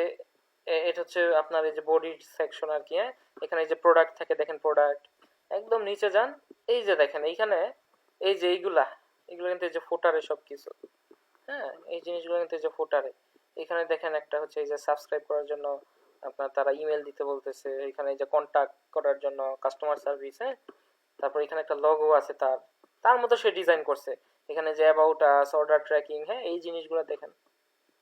এটা হচ্ছে আপনার এই যে বডি সেকশন আর কি। হ্যাঁ, এখানে এই যে প্রোডাক্ট থাকে, দেখেন প্রোডাক্ট, একদম নিচে যান, এই যে দেখেন এইখানে এই যে এগুলো কিন্তু এই যে ফুটারে সব কিছু, হ্যাঁ, এই জিনিসগুলো কিন্তু এই যে ফুটারে। এখানে দেখেন একটা হচ্ছে এই যে সাবস্ক্রাইব করার জন্য আপনার তারা ইমেল দিতে বলতেছে, এখানে এই যে কন্টাক্ট করার জন্য কাস্টমার সার্ভিস। হ্যাঁ, তারপর এখানে একটা লোগো আছে তার তার মতো সে ডিজাইন করছে। এখানে যে অ্যাবাউট আস, অর্ডার ট্র্যাকিং, হ্যাঁ, এই জিনিসগুলো দেখেন।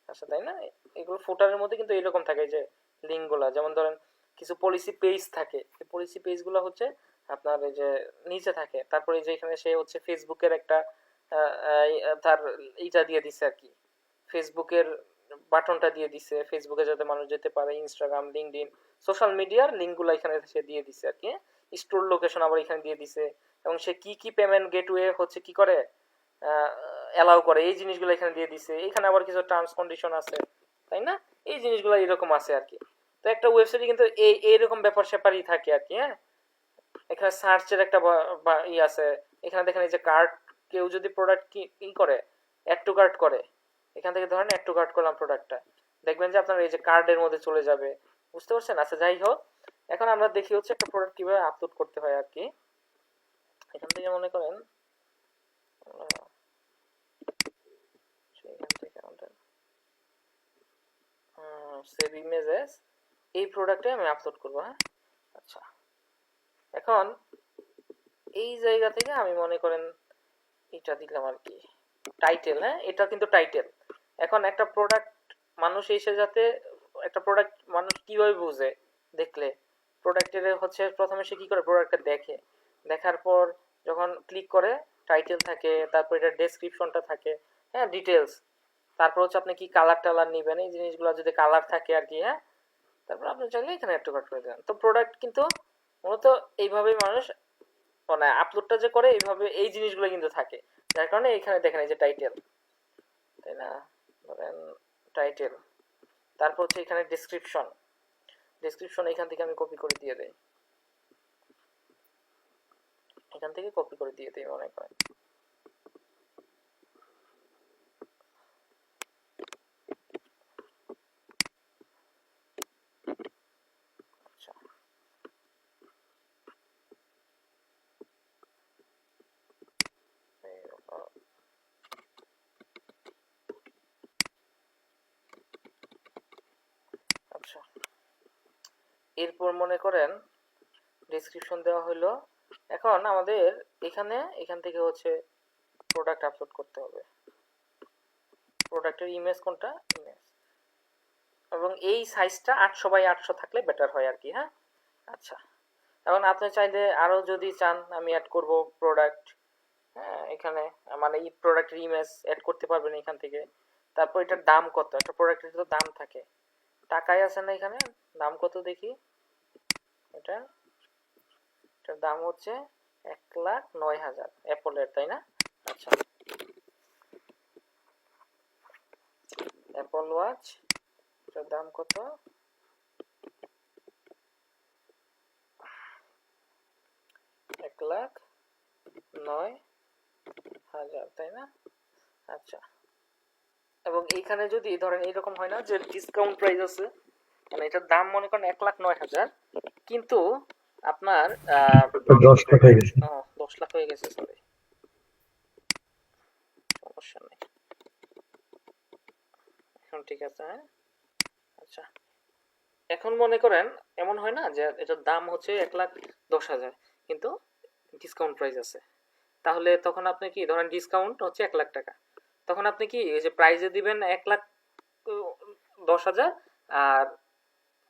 আচ্ছা, তাই না? এগুলো ফুটারের মধ্যে কিন্তু এরকম থাকে যে লিঙ্কগুলো, যেমন ধরেন কিছু পলিসি পেজ থাকে, এই পলিসি পেজগুলো হচ্ছে আপনার এই যে নিচে থাকে। তারপরে যে এখানে সে হচ্ছে ফেসবুকের একটা তার এইটা দিয়ে দিছে আর কি, ফেসবুকের বাটনটা দিয়ে দিছে, ফেসবুকে যাতে মানুষ যেতে পারে, ইনস্টাগ্রাম, লিঙ্কডইন, সোশ্যাল মিডিয়ার লিঙ্কগুলো এখানে সে দিয়ে দিছে আর কি। স্টোর লোকেশন আবার এখানে দিয়ে দিছে, এবং সে কি কি পেমেন্ট গেটওয়ে হচ্ছে কি করে অ্যালাউ করে, এই জিনিসগুলো এখানে দিয়ে দিছে। এখানে আবার কিছু টার্মস কন্ডিশন আছে, তাই না? এই জিনিসগুলো এরকম আছে আর কি। তো একটা ওয়েবসাইটে কিন্তু এইরকম ব্যাপার স্যাপারই থাকে আর কি। হ্যাঁ, এখানে সার্চের একটা ই আছে। এখানে দেখেন এই যে কার্ট, কেউ যদি প্রোডাক্ট কি করে, অ্যাড টু কার্ট করে, এখান থেকে ধরেন অ্যাড টু কার্ট করলাম প্রোডাক্টটা, দেখবেন যে আপনার এই যে কার্ডের মধ্যে চলে যাবে। বুঝতে পারছেন? আচ্ছা, যাই হোক, এখন আমরা দেখি হচ্ছে একটা প্রোডাক্ট কিভাবে আপলোড করতে হয় আর কি। এখান থেকে মনে করেন এখান থেকে সেভ ইমেজেস, এই প্রোডাক্টে আমি আপলোড করবো। হ্যাঁ, আচ্ছা, এখন এই জায়গা থেকে আমি মনে করেন এটা দিলাম আর কি, টাইটেল। হ্যাঁ, এটা কিন্তু টাইটেল। এখন একটা প্রোডাক্ট মানুষ এসে যাতে, একটা প্রোডাক্ট মানুষ কিভাবে বুঝে দেখলে, প্রোডাক্টের হচ্ছে প্রথমে সে কি করে, প্রোডাক্টটা দেখে, দেখার পর যখন ক্লিক করে টাইটেল থাকে, তারপর এটা ডেসক্রিপশনটা থাকে, হ্যাঁ, ডিটেলস, তারপর হচ্ছে আপনি কি কালার টালার নেবেন, এই জিনিসগুলো যদি কালার থাকে আর কি। হ্যাঁ, তারপর আপনি চাইলে এখানে অ্যাড টু কার্ট করে দেবেন। তো প্রোডাক্ট কিন্তু মূলত এইভাবেই মানুষ মানে আপলোডটা যে করে, এইভাবে এই জিনিসগুলো কিন্তু থাকে, যার কারণে এখানে দেখেন এই যে টাইটেল, তাই না, ধরেন টাইটেল, তারপর হচ্ছে এখানে ডেসক্রিপশন, ডেসক্রিপশন এখান থেকে আমি কপি করে দিয়ে দেই, এখান থেকে কপি করে দিয়ে দেই মনে করেন। আচ্ছা, আচ্ছা, এরপর মনে করেন ডেসক্রিপশন দেওয়া হলো। এখন আমাদের এখান থেকে হচ্ছে প্রোডাক্ট আপলোড করতে হবে। প্রোডাক্টের ইমেজ কোনটা, ইমেজ, এবং এই সাইজটা 800x800 থাকলে বেটার হয় আর কি। হ্যাঁ, আচ্ছা, এখন আপনি চাইলে আরো যদি চান আমি অ্যাড করব প্রোডাক্ট, হ্যাঁ, এখানে মানে এই প্রোডাক্টের ইমেজ অ্যাড করতে পারবেন এখান থেকে। তারপর এটার দাম কত, একটা প্রোডাক্টের তো দাম থাকে, টাকায় আছে না এখানে, দাম কত দেখি, এটার দাম হচ্ছে 1,09,000 অ্যাপলের, তাই না? আচ্ছা, অ্যাপল ওয়াচ, এটার দাম কত, 1,09,000, তাই না? আচ্ছা, এবং এইখানে যদি ধরেন এরকম হয় না যে ডিসকাউন্ট প্রাইস আছে, মানে এটার দাম মনে করেন 1,09,000, কিন্তু আপনার 10 লাখ হয়ে গেছে। 10 লাখ হয়ে গেছে, সরি, সমস্যা নেই, এখন ঠিক আছে। হ্যাঁ, আচ্ছা, এখন মনে করেন এমন হয় না যে এটার দাম হচ্ছে 1,10,000 কিন্তু ডিসকাউন্ট প্রাইস আছে, তাহলে তখন আপনি কি ধরেন ডিসকাউন্ট হচ্ছে 1,00,000 টাকা, তখন আপনি কি এই যে প্রাইজে দিবেন 1,10,000, আর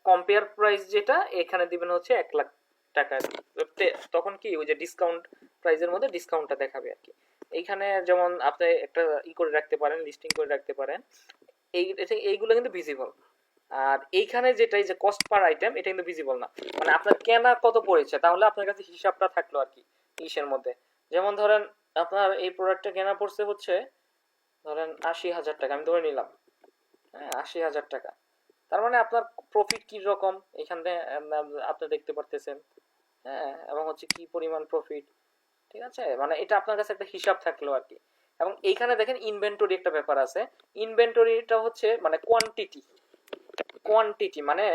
কম্পেয়ার প্রাইস যেটা এখানে দিবেন হচ্ছে 1,00,000 টাকা, তখন কি ওই যে ডিসকাউন্ট প্রাইসের মধ্যে ডিসকাউন্টটা দেখাবে আর কি। এইখানে যেমন আপনি একটা করে রাখতে পারেন, লিস্টিং করে রাখতে পারেন, এইগুলো কিন্তু ভিজিবল। আর এইখানে যেটা এই যে কস্ট পার আইটেম, এটা কিন্তু ভিজিবল না, মানে আপনার কেনা কত পড়েছে, তাহলে আপনার কাছে হিসাবটা থাকলো আর কি ইসের মধ্যে। যেমন ধরেন আপনার এই প্রোডাক্টটা কেনা পড়ছে হচ্ছে ধরেন 80,000 টাকা, আমি ধরে নিলাম, হ্যাঁ, 80,000 টাকা, তার মানে আপনার প্রফিট কি রকম এখানে আপনি দেখতে পারতেছেন, হ্যাঁ, এবং হচ্ছে কি পরিমাণ প্রফিট, ঠিক আছে, মানে এটা আপনার কাছে একটা হিসাব থাকলো আর কি। এবং এইখানে দেখেন ইনভেন্টরি একটা ব্যাপার আছে, ইনভেন্টরিটা হচ্ছে মানে কোয়ান্টিটি মানে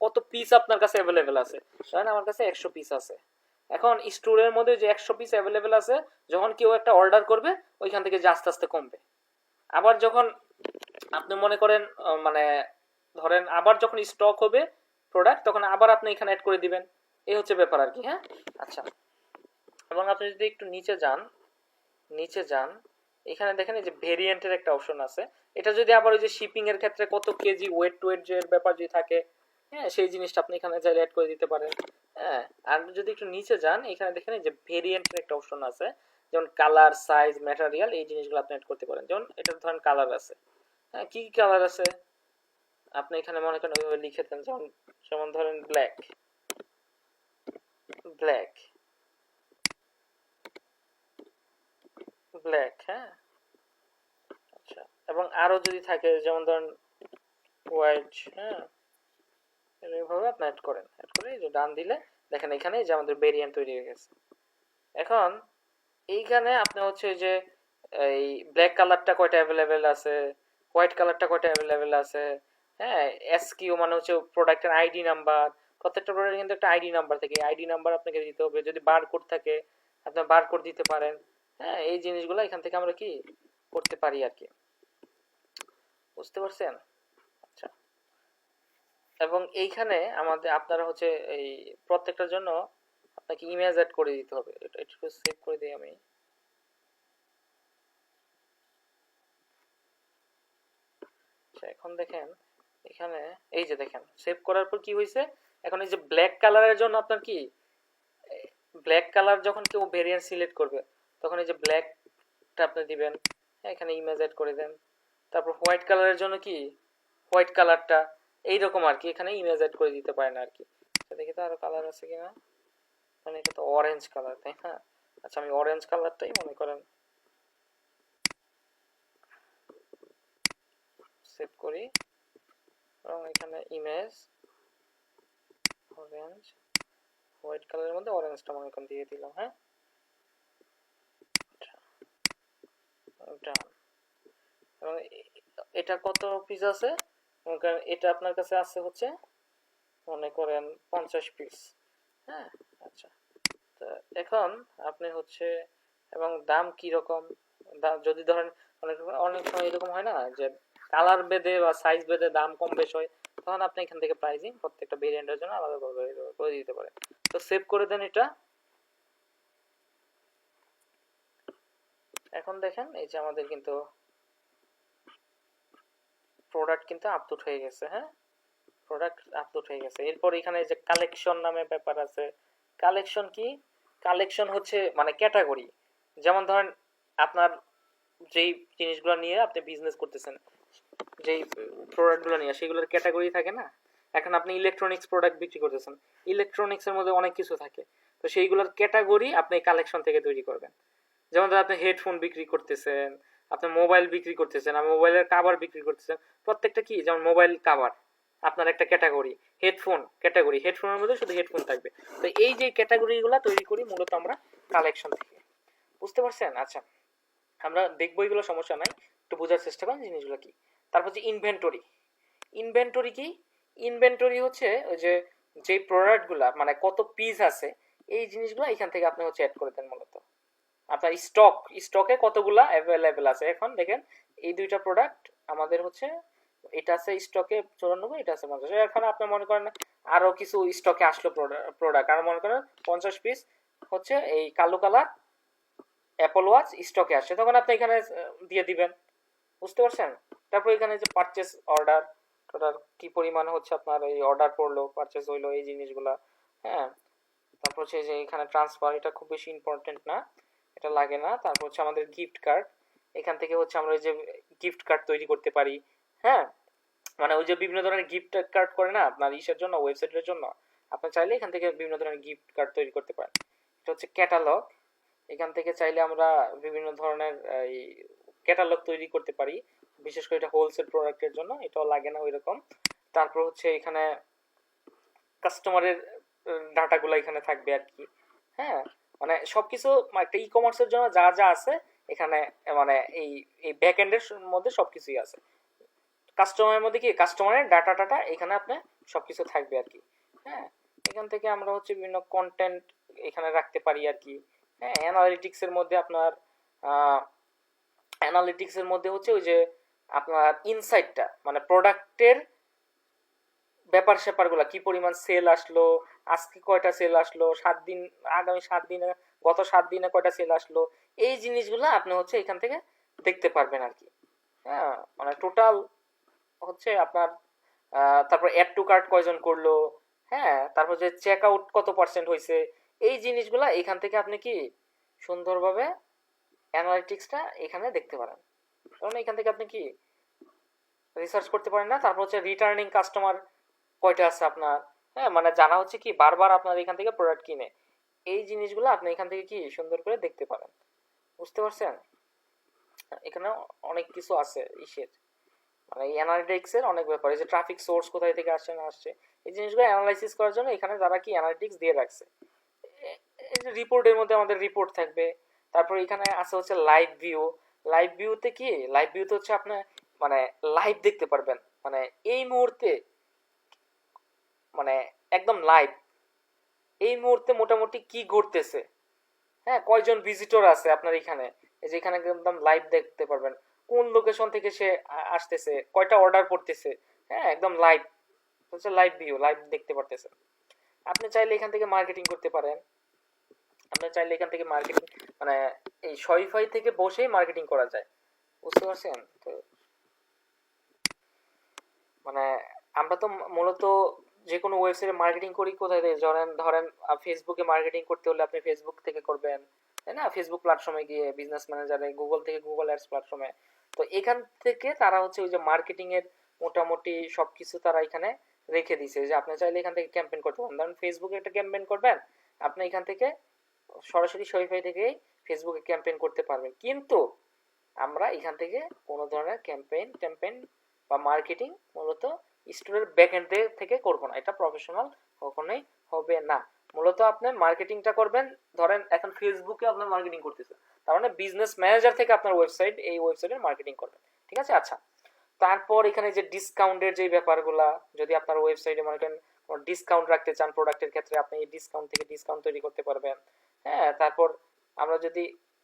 কত পিস আপনার কাছে অ্যাভেলেবেল আছে, ধরেন আমার কাছে 100 পিস আছে, এখন স্টোরের মধ্যে যে 100 পিস অ্যাভেলেবেল আছে, যখন কেউ একটা অর্ডার করবে ওইখান থেকে যে আস্তে আস্তে কমবে, আবার যখন আপনি মনে করেন মানে ধরেন আবার যখন স্টক হবে প্রোডাক্ট, তখন আবার আপনি এখানে অ্যাড করে দিবেন, এই হচ্ছে ব্যাপার আর কি। হ্যাঁ, আচ্ছা, এবং আপনি যদি একটু নিচে যান, এখানে দেখেন এই যে ভেরিয়েন্টের একটা অপশন আছে, এটা যদি আবার ওই যে শিপিং এর ক্ষেত্রে কত কেজি ওয়েট যে ব্যাপার যদি থাকে, হ্যাঁ, সেই জিনিসটা আপনি এখানে চাইলে অ্যাড করে দিতে পারেন। হ্যাঁ, আর যদি একটু নিচে যান, এখানে দেখেন এই যে ভেরিয়েন্টের একটা অপশন আছে, যেমন কালার, সাইজ, ম্যাটেরিয়াল, এই জিনিসগুলো আপনি অ্যাড করতে পারেন। যেমন এটা ধরেন কালার আছে, হ্যাঁ, কি কি কালার আছে আপনি এখানে মনে করেন ওইভাবে লিখে দেন, যেমন ধরেন ব্ল্যাক, হ্যাঁ, আচ্ছা, এবং আরো যদি থাকে যেমন ধরেন হোয়াইট, হ্যাঁ, এইভাবে আপনি অ্যাড করে এই যে ডান দিলে দেখেন এখানে যে আমাদের ভেরিয়েন্ট তৈরি হয়ে গেছে। এখন এইখানে আপনি হচ্ছে যে এই ব্ল্যাক কালারটা কয়টা অ্যাভেলেবেল আছে, হোয়াইট কালারটা কয়টা অ্যাভেলেবেল আছে, হ্যাঁ, এসকিউ মানে হচ্ছে প্রোডাক্টের আইডি নাম্বার, প্রত্যেকটা প্রোডাক্টের কিন্তু একটা আইডি নাম্বার থাকে, আইডি নাম্বার আপনাকে দিতে হবে, যদি বারকোড থাকে আপনি বারকোড দিতে পারেন। হ্যাঁ, এই জিনিসগুলো এখান থেকে আমরা কি করতে পারি আর কি, বুঝতে পারছেন? আচ্ছা, এবং এইখানে আমাদের আপনারা হচ্ছে এই প্রত্যেকটার জন্য আপনাকে ইমেজ অ্যাড করে দিতে হবে। এটা একটু সেভ করে দিই আমি। আচ্ছা, এখন দেখেন এখানে এই যে দেখেন সেভ করার পর কি হয়েছে, এখন এই যে ব্ল্যাক কালারের জন্য আপনার কি ব্ল্যাক কালার যখন কেউ ভেরিয়েন্ট সিলেক্ট করবে তখন এই যে ব্ল্যাকটা আপনি দিবেন, এখানে ইমেজ অ্যাড করে দেন। তারপর হোয়াইট কালারের জন্য কি হোয়াইট কালারটা এইরকম আর কি, এখানে ইমেজ অ্যাড করে দিতে পারেন আর কি। দেখি তো আরো কালার আছে কিনা, মানে এটা তো অরেঞ্জ কালার তাই না? আচ্ছা, আমি অরেঞ্জ কালারটাই মনে করেন সেভ করি এবং এখানে ইমেজ অরেঞ্জ হোয়াইট কালারের মধ্যে অরেঞ্জটা মনে করেন দিয়ে দিলাম। হ্যাঁ, ডান। এবং এটা কত পিস আছে, মনে করেন এটা আপনার কাছে আছে হচ্ছে মনে করেন 50 পিস। হ্যাঁ, আচ্ছা, তো এখন আপনি হচ্ছে এবং দাম কি রকম, যদি ধরেন অনেক অনেক সময় এরকম হয় না যে কালার বেদে বা সাইজ বেদে দাম কম বেশ হয়, তখন আপনি এখান থেকে প্রাইসিং প্রত্যেকটা ভেরিয়েন্টের জন্য আলাদা করে দিতে পারেন। তো সেভ করে দেন এটা। এখন দেখেন এই যে আমাদের কিন্তু প্রোডাক্ট কিন্তু আপলোড হয়ে গেছে। হ্যাঁ, প্রোডাক্ট আপলোড হয়ে গেছে। এরপর এখানে যে কালেকশন নামে ব্যাপার আছে। কালেকশন কি? কালেকশন হচ্ছে মানে ক্যাটাগরি। যেমন ধরেন আপনার যেই জিনিসগুলো নিয়ে আপনি বিজনেস করতেছেন, যেই প্রোডাক্টগুলো নিয়ে সেগুলোর ক্যাটাগরি থাকে না। এখন আপনি ইলেকট্রনিক্স প্রোডাক্ট বিক্রি করতেছেন, ইলেকট্রনিক্সের মধ্যে অনেক কিছু থাকে, তো সেইগুলোর ক্যাটাগরি আপনি কালেকশন থেকে তৈরি করবেন। যেমন ধর আপনি হেডফোন বিক্রি করতেছেন, আপনি মোবাইল বিক্রি করতেছেন, আপনি মোবাইলের কাভার বিক্রি করতেছেন, প্রত্যেকটা কি যেমন মোবাইল কাভার আপনার একটা ক্যাটাগরি, হেডফোন ক্যাটাগরি, হেডফোনের মধ্যে শুধু হেডফোন থাকবে। তো এই যে ক্যাটাগরিগুলো তৈরি করি মূলত আমরা কালেকশন থেকে। বুঝতে পারছেন? আচ্ছা, আমরা দেখবো, এগুলো সমস্যা নাই, একটু বোঝার চেষ্টা করেন জিনিসগুলো কি। তারপর হচ্ছে ইনভেন্টরি। ইনভেন্টরি কি? ইনভেন্টরি হচ্ছে ওই যে যেই প্রোডাক্টগুলা মানে কত পিস আছে এই জিনিসগুলো এখান থেকে আপনি হচ্ছে অ্যাড করে দেন। মূলত আপনার স্টকে কতগুলা অ্যাভেলেবেল আছে। এখন দেখেন এই দুইটা প্রোডাক্ট আমাদের হচ্ছে, এটা আছে স্টকে 94, এটা আছে 50। এখন আপনি মনে করেন আরো কিছু স্টকে আসলো প্রোডাক্ট, আর মনে করেন 50 পিস হচ্ছে এই কালো কালার অ্যাপল ওয়াচ স্টকে আসে, তখন আপনি এখানে দিয়ে দিবেন। বুঝতে পারছেন? তারপর এখানে যে পারচেস অর্ডার, টোটাল কি পরিমাণ হচ্ছে আপনার এই অর্ডার পড়লো, পারচেস হইলো, এই জিনিসগুলা। হ্যাঁ, তারপর হচ্ছে যে এখানে ট্রান্সফার, এটা খুব বেশি ইম্পর্টেন্ট না, এটা লাগে না। তারপর হচ্ছে আমাদের গিফট কার্ড, এখান থেকে হচ্ছে আমরা ওই যে গিফট কার্ড তৈরি করতে পারি। হ্যাঁ, মানে ওই যে বিভিন্ন ধরনের গিফট কার্ড করে না আপনার ইসের জন্য, ওয়েবসাইটের জন্য, আপনি চাইলে এখান থেকে বিভিন্ন ধরনের গিফট কার্ড তৈরি করতে পারেন। এটা হচ্ছে ক্যাটালগ, এখান থেকে চাইলে আমরা বিভিন্ন ধরনের এই ক্যাটালগ তৈরি করতে পারি, বিশেষ করে এটা হোলসেল প্রোডাক্টের জন্য, এটাও লাগে না ওই রকম। তারপর হচ্ছে এখানে কাস্টমারের ডাটাগুলো এখানে থাকবে আর কি। হ্যাঁ, মানে সবকিছু একটা ই কমার্সের জন্য যা যা আছে এখানে, মানে এই এই ব্যাক এন্ডের মধ্যে সবকিছুই আছে। কাস্টমারের মধ্যে কি কাস্টমারের ডাটা টাটা এখানে আপনি সবকিছু থাকবে আর কি। হ্যাঁ, এখান থেকে আমরা হচ্ছে বিভিন্ন কন্টেন্ট এখানে রাখতে পারি আর কি। হ্যাঁ, অ্যানালিটিক্সের মধ্যে আপনার অ্যানালিটিক্সের মধ্যে হচ্ছে ওই যে আপনার ইনসাইটটা, মানে প্রোডাক্টের ব্যাপার স্যাপারগুলো, কি পরিমাণ সেল আসলো, আজকে কয়টা সেল আসলো, 7 দিন আগামী 7 দিনে, গত 7 দিনে কয়টা সেল আসলো, এই জিনিসগুলো আপনি হচ্ছে এখান থেকে দেখতে পারবেন আর কি। হ্যাঁ, মানে টোটাল হচ্ছে আপনার তারপর অ্যাড টু কার্ট কয়জন করলো, হ্যাঁ, তারপর যে চেক আউট কত পার্সেন্ট হয়েছে, এই জিনিসগুলা এখান থেকে আপনি কি সুন্দরভাবে অ্যানালিটিক্সটা এখানে দেখতে পারেন। কারণ এখান থেকে আপনি কি রিসার্চ করতে পারেন না। তারপর হচ্ছে রিটার্নিং কাস্টমার কয়টা আছে আপনার, হ্যাঁ, মানে জানা হচ্ছে কি বারবার আপনার এখান থেকে প্রোডাক্ট কিনে, এই জিনিসগুলো আপনি এখান থেকে কি সুন্দর করে দেখতে পারেন। বুঝতে পারছেন? এখানে অনেক কিছু আছে ইসের, মানে এই অ্যানালিটিক্সের অনেক ব্যাপার, এই যে ট্রাফিক সোর্স কোথায় থেকে আসছে না আসছে, এই জিনিসগুলো অ্যানালাইসিস করার জন্য এখানে যারা কি অ্যানালিটিক্স দিয়ে রাখছে। এই যে রিপোর্টের মধ্যে আমাদের রিপোর্ট থাকবে। তারপর এখানে আছে হচ্ছে লাইভ ভিউ। লাইভ ভিউতে কি, লাইভ ভিউতে হচ্ছে আপনি মানে লাইভ দেখতে পারবেন, মানে এই মুহূর্তে, মানে একদম লাইভ এই মুহূর্তে মোটামুটি কি ঘটতেছে। হ্যাঁ, কয়জন ভিজিটর আছে আপনার এখানে, এই যে এখানে একদম লাইভ দেখতে পারবেন, কোন লোকেশন থেকে সে আসতেছে, কয়টা অর্ডার করতেছে, হ্যাঁ, একদম লাইভ হচ্ছে লাইভ ভিউ, লাইভ দেখতে পারতেছেন। আপনি চাইলে এখান থেকে মার্কেটিং করতে পারেন, আপনি চাইলে এখান থেকে মার্কেটিং মানে এই শপিফাই থেকে বসেই মার্কেটিং করা যায়, বুঝতে পারছেন? তো মানে আমরা তো মূলত যে কোনো ওয়েবসাইটে মার্কেটিং করি কোথায় থেকে, ধরেন ফেসবুকে মার্কেটিং করতে হলে আপনি ফেসবুক থেকে করবেন, তাই না? ফেসবুক প্ল্যাটফর্মে গিয়ে বিজনেস ম্যানেজারে, গুগল থেকে গুগল অ্যাডস প্ল্যাটফর্মে। তো এখান থেকে তারা হচ্ছে ওই যে মার্কেটিং এর মোটামুটি সবকিছু তারা এখানে রেখে দিছে, যে আপনি চাইলে এখান থেকে ক্যাম্পেইন করতে পারেন। ধরেন ফেসবুকে একটা ক্যাম্পেইন করবেন, আপনি এখান থেকে সরাসরি শপিফাই থেকেই ফেসবুকে ক্যাম্পেইন করতে পারবেন। কিন্তু আমরা এখান থেকে কোনো ধরনের ক্যাম্পেইন বা মার্কেটিং মূলত স্টোরের ব্যাকএন্ড থেকে করব না, এটা প্রফেশনাল কখনোই হবে না। মূলত আপনি মার্কেটিংটা করবেন, ধরেন এখন ফেসবুকে আপনার মার্কেটিং করতেছে, তার মানে বিজনেস ম্যানেজার থেকে আপনার ওয়েবসাইট, এই ওয়েবসাইটের মার্কেটিং করবেন, ঠিক আছে? আচ্ছা, তারপর এখানে যে ডিসকাউন্টের যে ব্যাপারগুলা, যদি আপনার ওয়েবসাইটে মনে করেন ডিসকাউন্ট রাখতে চান প্রোডাক্টের ক্ষেত্রে, আপনি এই ডিসকাউন্ট থেকে ডিসকাউন্ট তৈরি করতে পারবেন। হ্যাঁ, তারপর আমরা যদি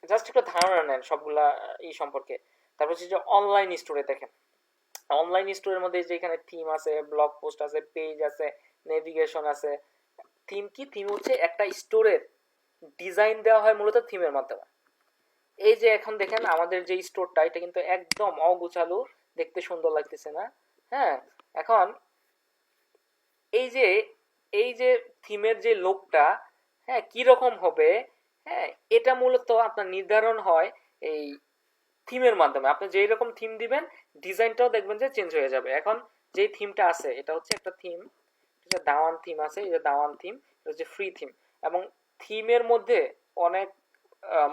জাস্ট একটু ধারণা নেন সবগুলা সম্পর্কে। তারপর হচ্ছে যে অনলাইন স্টোরে দেখেন, অনলাইন স্টোরের মধ্যে যে এখানে থিম আছে, ব্লগ পোস্ট আছে, পেজ আছে, নেভিগেশন আছে। থিম কি? থিম হচ্ছে একটা স্টোরের ডিজাইন দেওয়া হয় মূলত থিমের মাধ্যমে। এই যে এখন দেখেন আমাদের যে স্টোরটা, এটা কিন্তু একদম অগুছালো, দেখতে সুন্দর লাগতেছে না? হ্যাঁ, এখন এই যে থিমের যে লোকটা, হ্যাঁ, কি রকম হবে, হ্যাঁ, এটা মূলত আপনার নির্ধারণ হয় এই থিমের মাধ্যমে। আপনি যেই রকম থিম দিবেন, ডিজাইনটাও দেখবেন যে চেঞ্জ হয়ে যাবে। এখন যে থিমটা আছে, এটা হচ্ছে একটা থিম, দাওয়ান থিম আছে, এই যে দাওয়ান থিম, এটা হচ্ছে ফ্রি থিম। এবং থিমের মধ্যে অনেক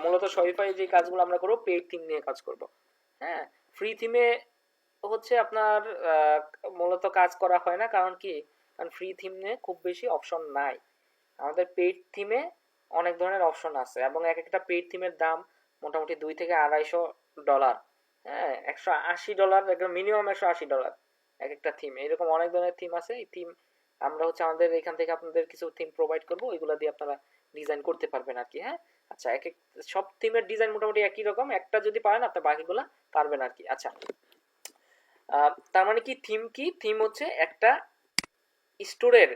মূলত শপিফাই যে কাজগুলো আমরা করবো, পেইড থিম নিয়ে কাজ করব। হ্যাঁ, ফ্রি থিমে হচ্ছে আপনার মূলত কাজ করা হয় না, কারণ কি? কারণ ফ্রি থিমে খুব বেশি অপশন নাই। আমাদের পেইড থিমে অনেক ধরনের অপশন আছে, এবং এক একটা পেইড থিমের দাম মোটামুটি $200 থেকে $250। হ্যাঁ, $180, একদম মিনিমাম $180 এক একটা থিম। এরকম অনেক ধরনের থিম আছে। এই থিম আমরা হচ্ছে আমাদের এখান থেকে আপনাদের কিছু থিম প্রোভাইড করবো, ওইগুলো দিয়ে আপনারা ডিজাইন করতে পারবেন আর কি। হ্যাঁ, আচ্ছা, সব থিমের ডিজাইন মোটামুটি একই রকম, একটা যদি পারেন আপনার বাকিগুলা পারবেন আর কি। আচ্ছা, তার মানে কি? থিম হচ্ছে একটা স্টোরের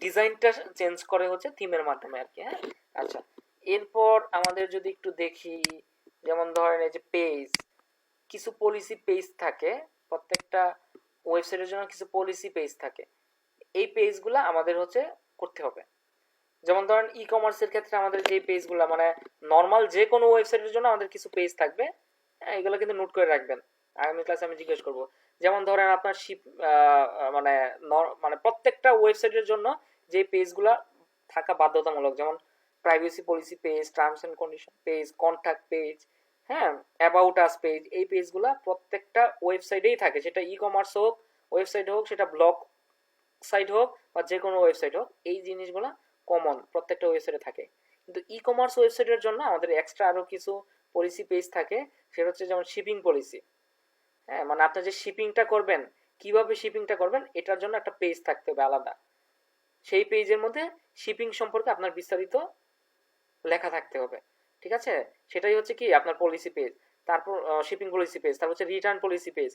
ডিজাইনটা চেঞ্জ করে হচ্ছে থিমের মাধ্যমে আর কি। হ্যাঁ, আচ্ছা, এরপর আমাদের যদি একটু দেখি, যেমন ধরেন এই যে পেজ, কিছু পলিসি পেজ থাকে, প্রত্যেকটা ওয়েবসাইটের জন্য কিছু পলিসি পেজ থাকে। এই পেজগুলো আমাদের হচ্ছে করতে হবে। যেমন ধরেন ই কমার্সের ক্ষেত্রে আমাদের যে পেজগুলো, মানে নর্মাল যে কোনো ওয়েবসাইটের জন্য আমাদের কিছু পেজ থাকবে। হ্যাঁ, এগুলো কিন্তু নোট করে রাখবেন, আগামী ক্লাসে আমি জিজ্ঞেস করবো। যেমন ধরেন আপনার মানে মানে প্রত্যেকটা ওয়েবসাইটের জন্য যে পেজগুলো থাকা বাধ্যতামূলক, যেমন privacy policy page, terms and condition page, contact page, হ্যাঁ, অ্যাবাউট আস পেজ, এই পেজগুলো প্রত্যেকটা ওয়েবসাইটেই থাকে, সেটা ই কমার্স হোক, ওয়েবসাইট হোক, সেটা ব্লগ সাইট হোক বা যে কোনো ওয়েবসাইট হোক, এই জিনিসগুলো কমন প্রত্যেকটা ওয়েবসাইটে থাকে। কিন্তু ই কমার্স ওয়েবসাইটের জন্য আমাদের এক্সট্রা আরও কিছু পলিসি পেজ থাকে, সেটা হচ্ছে যেমন শিপিং পলিসি। হ্যাঁ, মানে আপনি যে শিপিংটা করবেন, কিভাবে শিপিংটা করবেন, এটার জন্য একটা পেজ থাকতে হবে আলাদা। সেই পেজের মধ্যে শিপিং সম্পর্কে আপনার বিস্তারিত লেখা থাকতে হবে, ঠিক আছে? সেটাই হচ্ছে কি আপনার পলিসি পেজ। তারপর শিপিং পলিসি পেজ, তারপর হচ্ছে রিটার্ন পলিসি পেজ,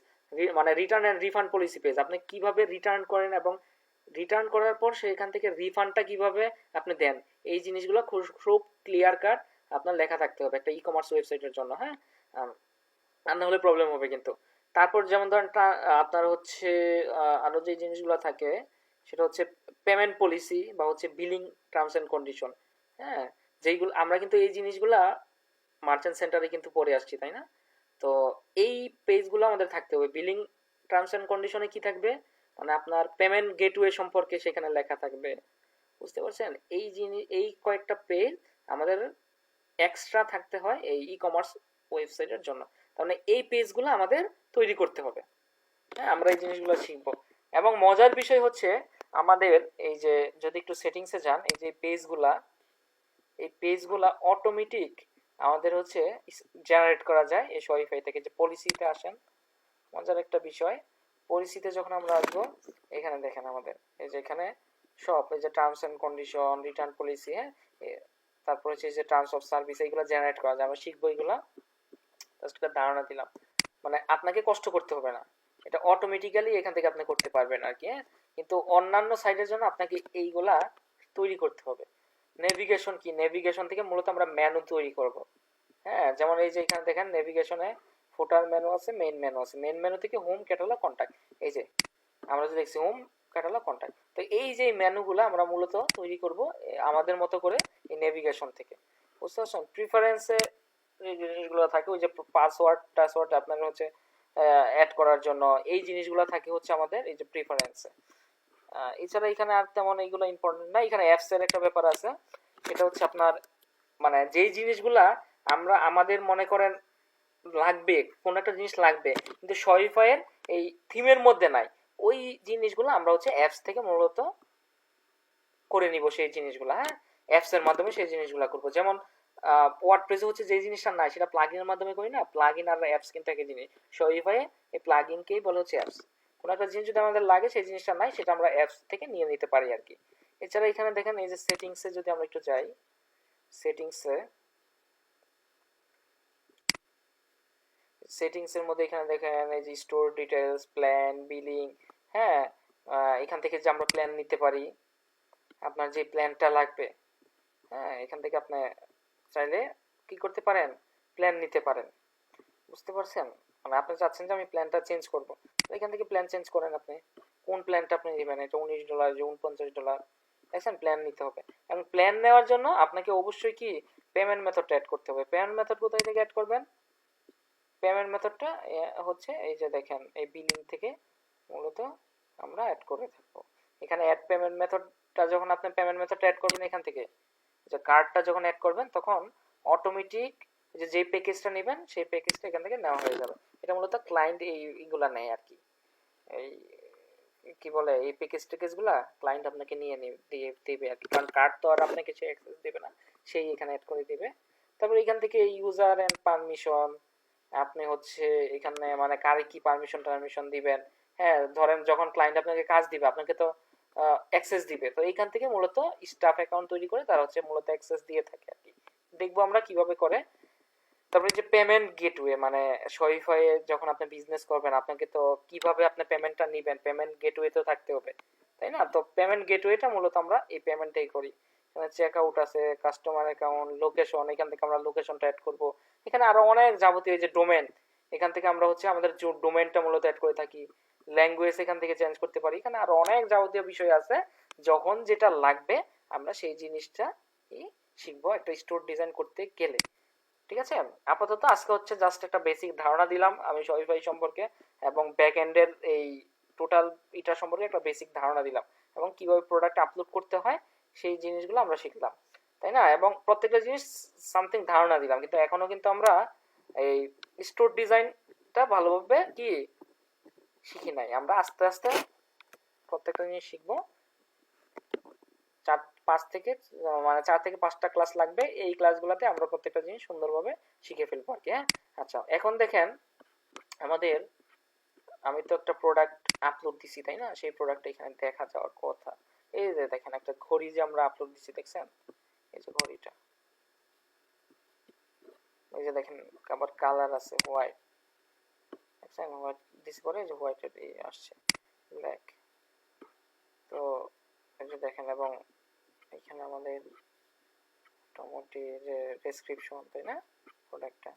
মানে return and refund policy page, আপনি কিভাবে রিটার্ন করেন এবং রিটার্ন করার পর সেখান থেকে রিফান্ডটা কিভাবে আপনি দেন, এই জিনিসগুলো খুব ক্লিয়ার কাট আপনার লেখা থাকতে হবে একটা ই কমার্স ওয়েবসাইটের জন্য। হ্যাঁ, আর না হলে প্রবলেম হবে কিন্তু। তারপর যেমন ধরেন আপনার হচ্ছে আরো যে জিনিসগুলো থাকে, সেটা হচ্ছে পেমেন্ট পলিসি বা হচ্ছে বিলিং টার্মস এন্ড কন্ডিশন। হ্যাঁ, যেইগুলো আমরা কিন্তু এই জিনিসগুলা মার্চেন্ট সেন্টারে কিন্তু পড়ে আসছি, তাই না? তো এই পেজগুলো আমাদের থাকতে হবে। বিলিং টার্মস এন্ড কন্ডিশনে কি থাকবে, মানে আপনার পেমেন্ট গেটওয়ে সম্পর্কে সেখানে লেখা থাকবে, বুঝতে পারছেন? এই কয়েকটা পেজ আমাদের এক্সট্রা থাকতে হয় এই ই কমার্স ওয়েবসাইটের জন্য। তার মানে এই পেজগুলো আমাদের তৈরি করতে হবে। হ্যাঁ, আমরা এই জিনিসগুলো শিখবো। এবং মজার বিষয় হচ্ছে আমাদের এই যে যদি একটু সেটিংসে যান, এই যে এই পেজগুলা অটোমেটিক আমাদের হচ্ছে জেনারেট করা যায় এই শপিফাই থেকে। যে পলিসিতে আসেন, মজার একটা বিষয়, পলিসিতে যখন আমরা আসবো, এখানে দেখেন আমাদের এই যে এখানে সব এই যে terms and condition, return policy, হ্যাঁ, তারপর হচ্ছে যে টার্মস অফ সার্ভিস, এইগুলো জেনারেট করা যায়। আমরা শিখবো এগুলা, জাস্ট একটা ধারণা দিলাম। মানে আপনাকে কষ্ট করতে হবে না, এটা অটোমেটিক্যালি এখান থেকে আপনি করতে পারবেন আর কি। হ্যাঁ, কিন্তু অন্যান্য সাইটের জন্য আপনাকে এইগুলা তৈরি করতে হবে। নেভিগেশন কি, নেভিগেশন থেকে মূলত আমরা মেনু তৈরি করব। হ্যাঁ, যেমন এই যে এখানে দেখেন নেভিগেশনে ফুটার মেনু আছে, মেইন মেনু আছে। মেইন মেনু থেকে হোম, ক্যাটালগ, কন্ট্যাক্ট, এই যে আমরা যে দেখছি হোম, ক্যাটালগ, কন্ট্যাক্ট। তো এই যে মেনুগুলো আমরা মূলত তৈরি করব আমাদের মতো করে এই নেভিগেশন থেকে, বুঝতে পারছেন। প্রিফারেন্সে যে জিনিসগুলো থাকে ওই যে টাসওয়ার্ড আপনার হচ্ছে অ্যাড করার জন্য, এই জিনিসগুলো থাকে হচ্ছে আমাদের এই যে প্রিফারেন্সে। এছাড়া এখানে আর তেমন এইগুলো ইম্পর্টেন্ট না। এখানে অ্যাপস এর একটা ব্যাপার আছে, সেটা হচ্ছে আপনার মানে যেই জিনিসগুলা আমরা আমাদের মনে করেন লাগবে, কোন একটা জিনিস লাগবে কিন্তু শপিফাইয়ের এই থিমের মধ্যে নাই, ওই জিনিসগুলো আমরা হচ্ছে অ্যাপস থেকে মূলত করে নিব সেই জিনিসগুলো। হ্যাঁ, অ্যাপস এর মাধ্যমে সেই জিনিসগুলো করব। যেমন ওয়ার্ডপ্রেসে হচ্ছে যে জিনিসটা নাই সেটা প্লাগইনের মাধ্যমে করি না। প্লাগইন আর অ্যাপস কিন্তু একই জিনিস। শপিফাইয়ে এই প্লাগইনকেই বলা হচ্ছে অ্যাপস। কোনো একটা জিনিস যদি আমাদের লাগে সেই জিনিসটা নাই, সেটা আমরা অ্যাপস থেকে নিয়ে নিতে পারি আর কি। এছাড়া এখানে দেখেন এই যে সেটিংসে যদি আমরা একটু যাই, সেটিংসের মধ্যে এখানে দেখেন এই যে স্টোর ডিটেলস, প্ল্যান, বিলিং। হ্যাঁ, এখান থেকে যে আমরা প্ল্যান নিতে পারি, আপনার যে প্ল্যানটা লাগবে, হ্যাঁ এখান থেকে আপনি চাইলে কি করতে পারেন, প্ল্যান নিতে পারেন, বুঝতে পারছেন। মানে আপনি চাচ্ছেন যে আমি প্ল্যানটা চেঞ্জ করব, এখান থেকে প্ল্যান চেঞ্জ করেন। আপনি কোন প্ল্যানটা আপনি নেবেন, এটা $19, যে $49, দেখছেন প্ল্যান নিতে হবে। এবং প্ল্যান নেওয়ার জন্য আপনাকে অবশ্যই কি পেমেন্ট মেথড অ্যাড করতে হবে। পেমেন্ট মেথড কোথায় থেকে অ্যাড করবেন, পেমেন্ট মেথডটা হচ্ছে এই যে দেখেন এই বিলিং থেকে মূলত আমরা অ্যাড করে থাকবো। এখানে অ্যাড পেমেন্ট মেথডটা যখন আপনি পেমেন্ট মেথডটা অ্যাড করবেন এখান থেকে, যে কার্ডটা যখন অ্যাড করবেন তখন অটোমেটিক যে প্যাকেজটা নেবেন সেই প্যাকেজটা এখান থেকে নেওয়া হয়ে যাবে। এটা মূলত ক্লায়েন্ট এইগুলা নেয় আর কি, এই কি বলে এই প্যাকেজগুলা ক্লায়েন্ট আপনাকে নিয়ে দিয়ে দেবে আর কি, কারণ কার্ড তো আর আপনাকে সে অ্যাক্সেস দেবে না, সেই এখানে অ্যাড করে দিবে। তারপর এখান থেকে ইউজার এন্ড পারমিশন, আপনি হচ্ছে এখানে মানে কারে কি পারমিশন দিবেন। হ্যাঁ, ধরেন যখন ক্লায়েন্ট আপনাকে কাজ দিবে আপনাকে তো অ্যাক্সেস দিবে, তো এইখান থেকে মূলত স্টাফ অ্যাকাউন্ট তৈরি করে তারা হচ্ছে মূলত অ্যাক্সেস দিয়ে থাকে আর কি। দেখবো আমরা কিভাবে করে। তারপরে যে পেমেন্ট গেটওয়ে, মানে শপিফাইয়ে যখন আপনি বিজনেস করবেন আপনাকে তো কিভাবে আপনি পেমেন্টটা নেবেন, পেমেন্ট গেটওয়ে তো থাকতে হবে, তাই না। তো পেমেন্ট গেটওয়েটা মূলত আমরা এই পেমেন্টটাই করি। এখানে চেক আউট আছে, কাস্টমার অ্যাকাউন্ট, লোকেশন, এখান থেকে আমরা লোকেশনটা অ্যাড করব। এখানে আরো অনেক যাবতীয় যে ডোমেন, এখান থেকে আমরা হচ্ছে আমাদের যে ডোমেনটা মূলত অ্যাড করে থাকি। ল্যাঙ্গুয়েজ এখান থেকে চেঞ্জ করতে পারি। এখানে আরো অনেক যাবতীয় বিষয় আছে, যখন যেটা লাগবে আমরা সেই জিনিসটা শিখবো একটা স্টোর ডিজাইন করতে গেলে। ঠিক আছে, আপাতত আজকে হচ্ছে জাস্ট একটা বেসিক ধারণা দিলাম আমি শপিফাই সম্পর্কে, এবং ব্যাক এন্ডের এই টোটাল এটা সম্পর্কে একটা বেসিক ধারণা দিলাম, এবং কিভাবে প্রোডাক্ট আপলোড করতে হয় সেই জিনিসগুলো আমরা শিখলাম, তাই না। এবং প্রত্যেকটা জিনিস সামথিং ধারণা দিলাম, কিন্তু এখনো কিন্তু আমরা এই স্টোর ডিজাইনটা ভালোভাবে কি শিখি নাই। আমরা আস্তে আস্তে প্রত্যেকটা জিনিস শিখবো। 4 থেকে 5টা ক্লাস লাগবে, এই ক্লাসগুলোতে আমরা প্রত্যেকটা জিনিস সুন্দরভাবে শিখে ফেলবো আর কি। হ্যাঁ, আচ্ছা এখন দেখেন আমাদের, আমি তো একটা প্রোডাক্ট আপলোড দিছি তাই না, সেই প্রোডাক্টটা এখানে দেখা যাওয়ার কথা। এই যে দেখেন একটা ঘড়ি যে আমরা আপলোড দিছি, দেখছেন এই যে ঘড়িটা, এই যে দেখেন আবার কালার আছে হোয়াইট, দেখছেন হোয়াইট দিছি পরে এই যে হোয়াইট আসছে ব্ল্যাক। তো এই যে দেখেন, এবং এখানে আমাদের মোটামুটি যে ডেসক্রিপশন তাই না প্রোডাক্টটা,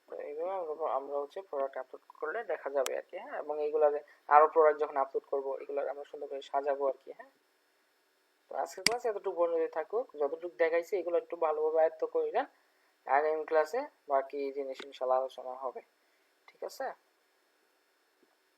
তো এইগুলো আমরা হচ্ছে প্রোডাক্ট আপলোড করলে দেখা যাবে আর কি। হ্যাঁ, এবং এইগুলো আরো প্রোডাক্ট যখন আপলোড করব এগুলো আমরা সুন্দর করে সাজাবো আর কি। হ্যাঁ, তো আজকের ক্লাসে এতটুকু পর্যন্ত থাকুক, যতটুকু দেখাইছি এগুলো একটু ভালোভাবে আয়ত্ত করে নেন, আগামী ক্লাসে বাকি জিনিস ইনশাআল্লাহ আলোচনা হবে। ঠিক আছে।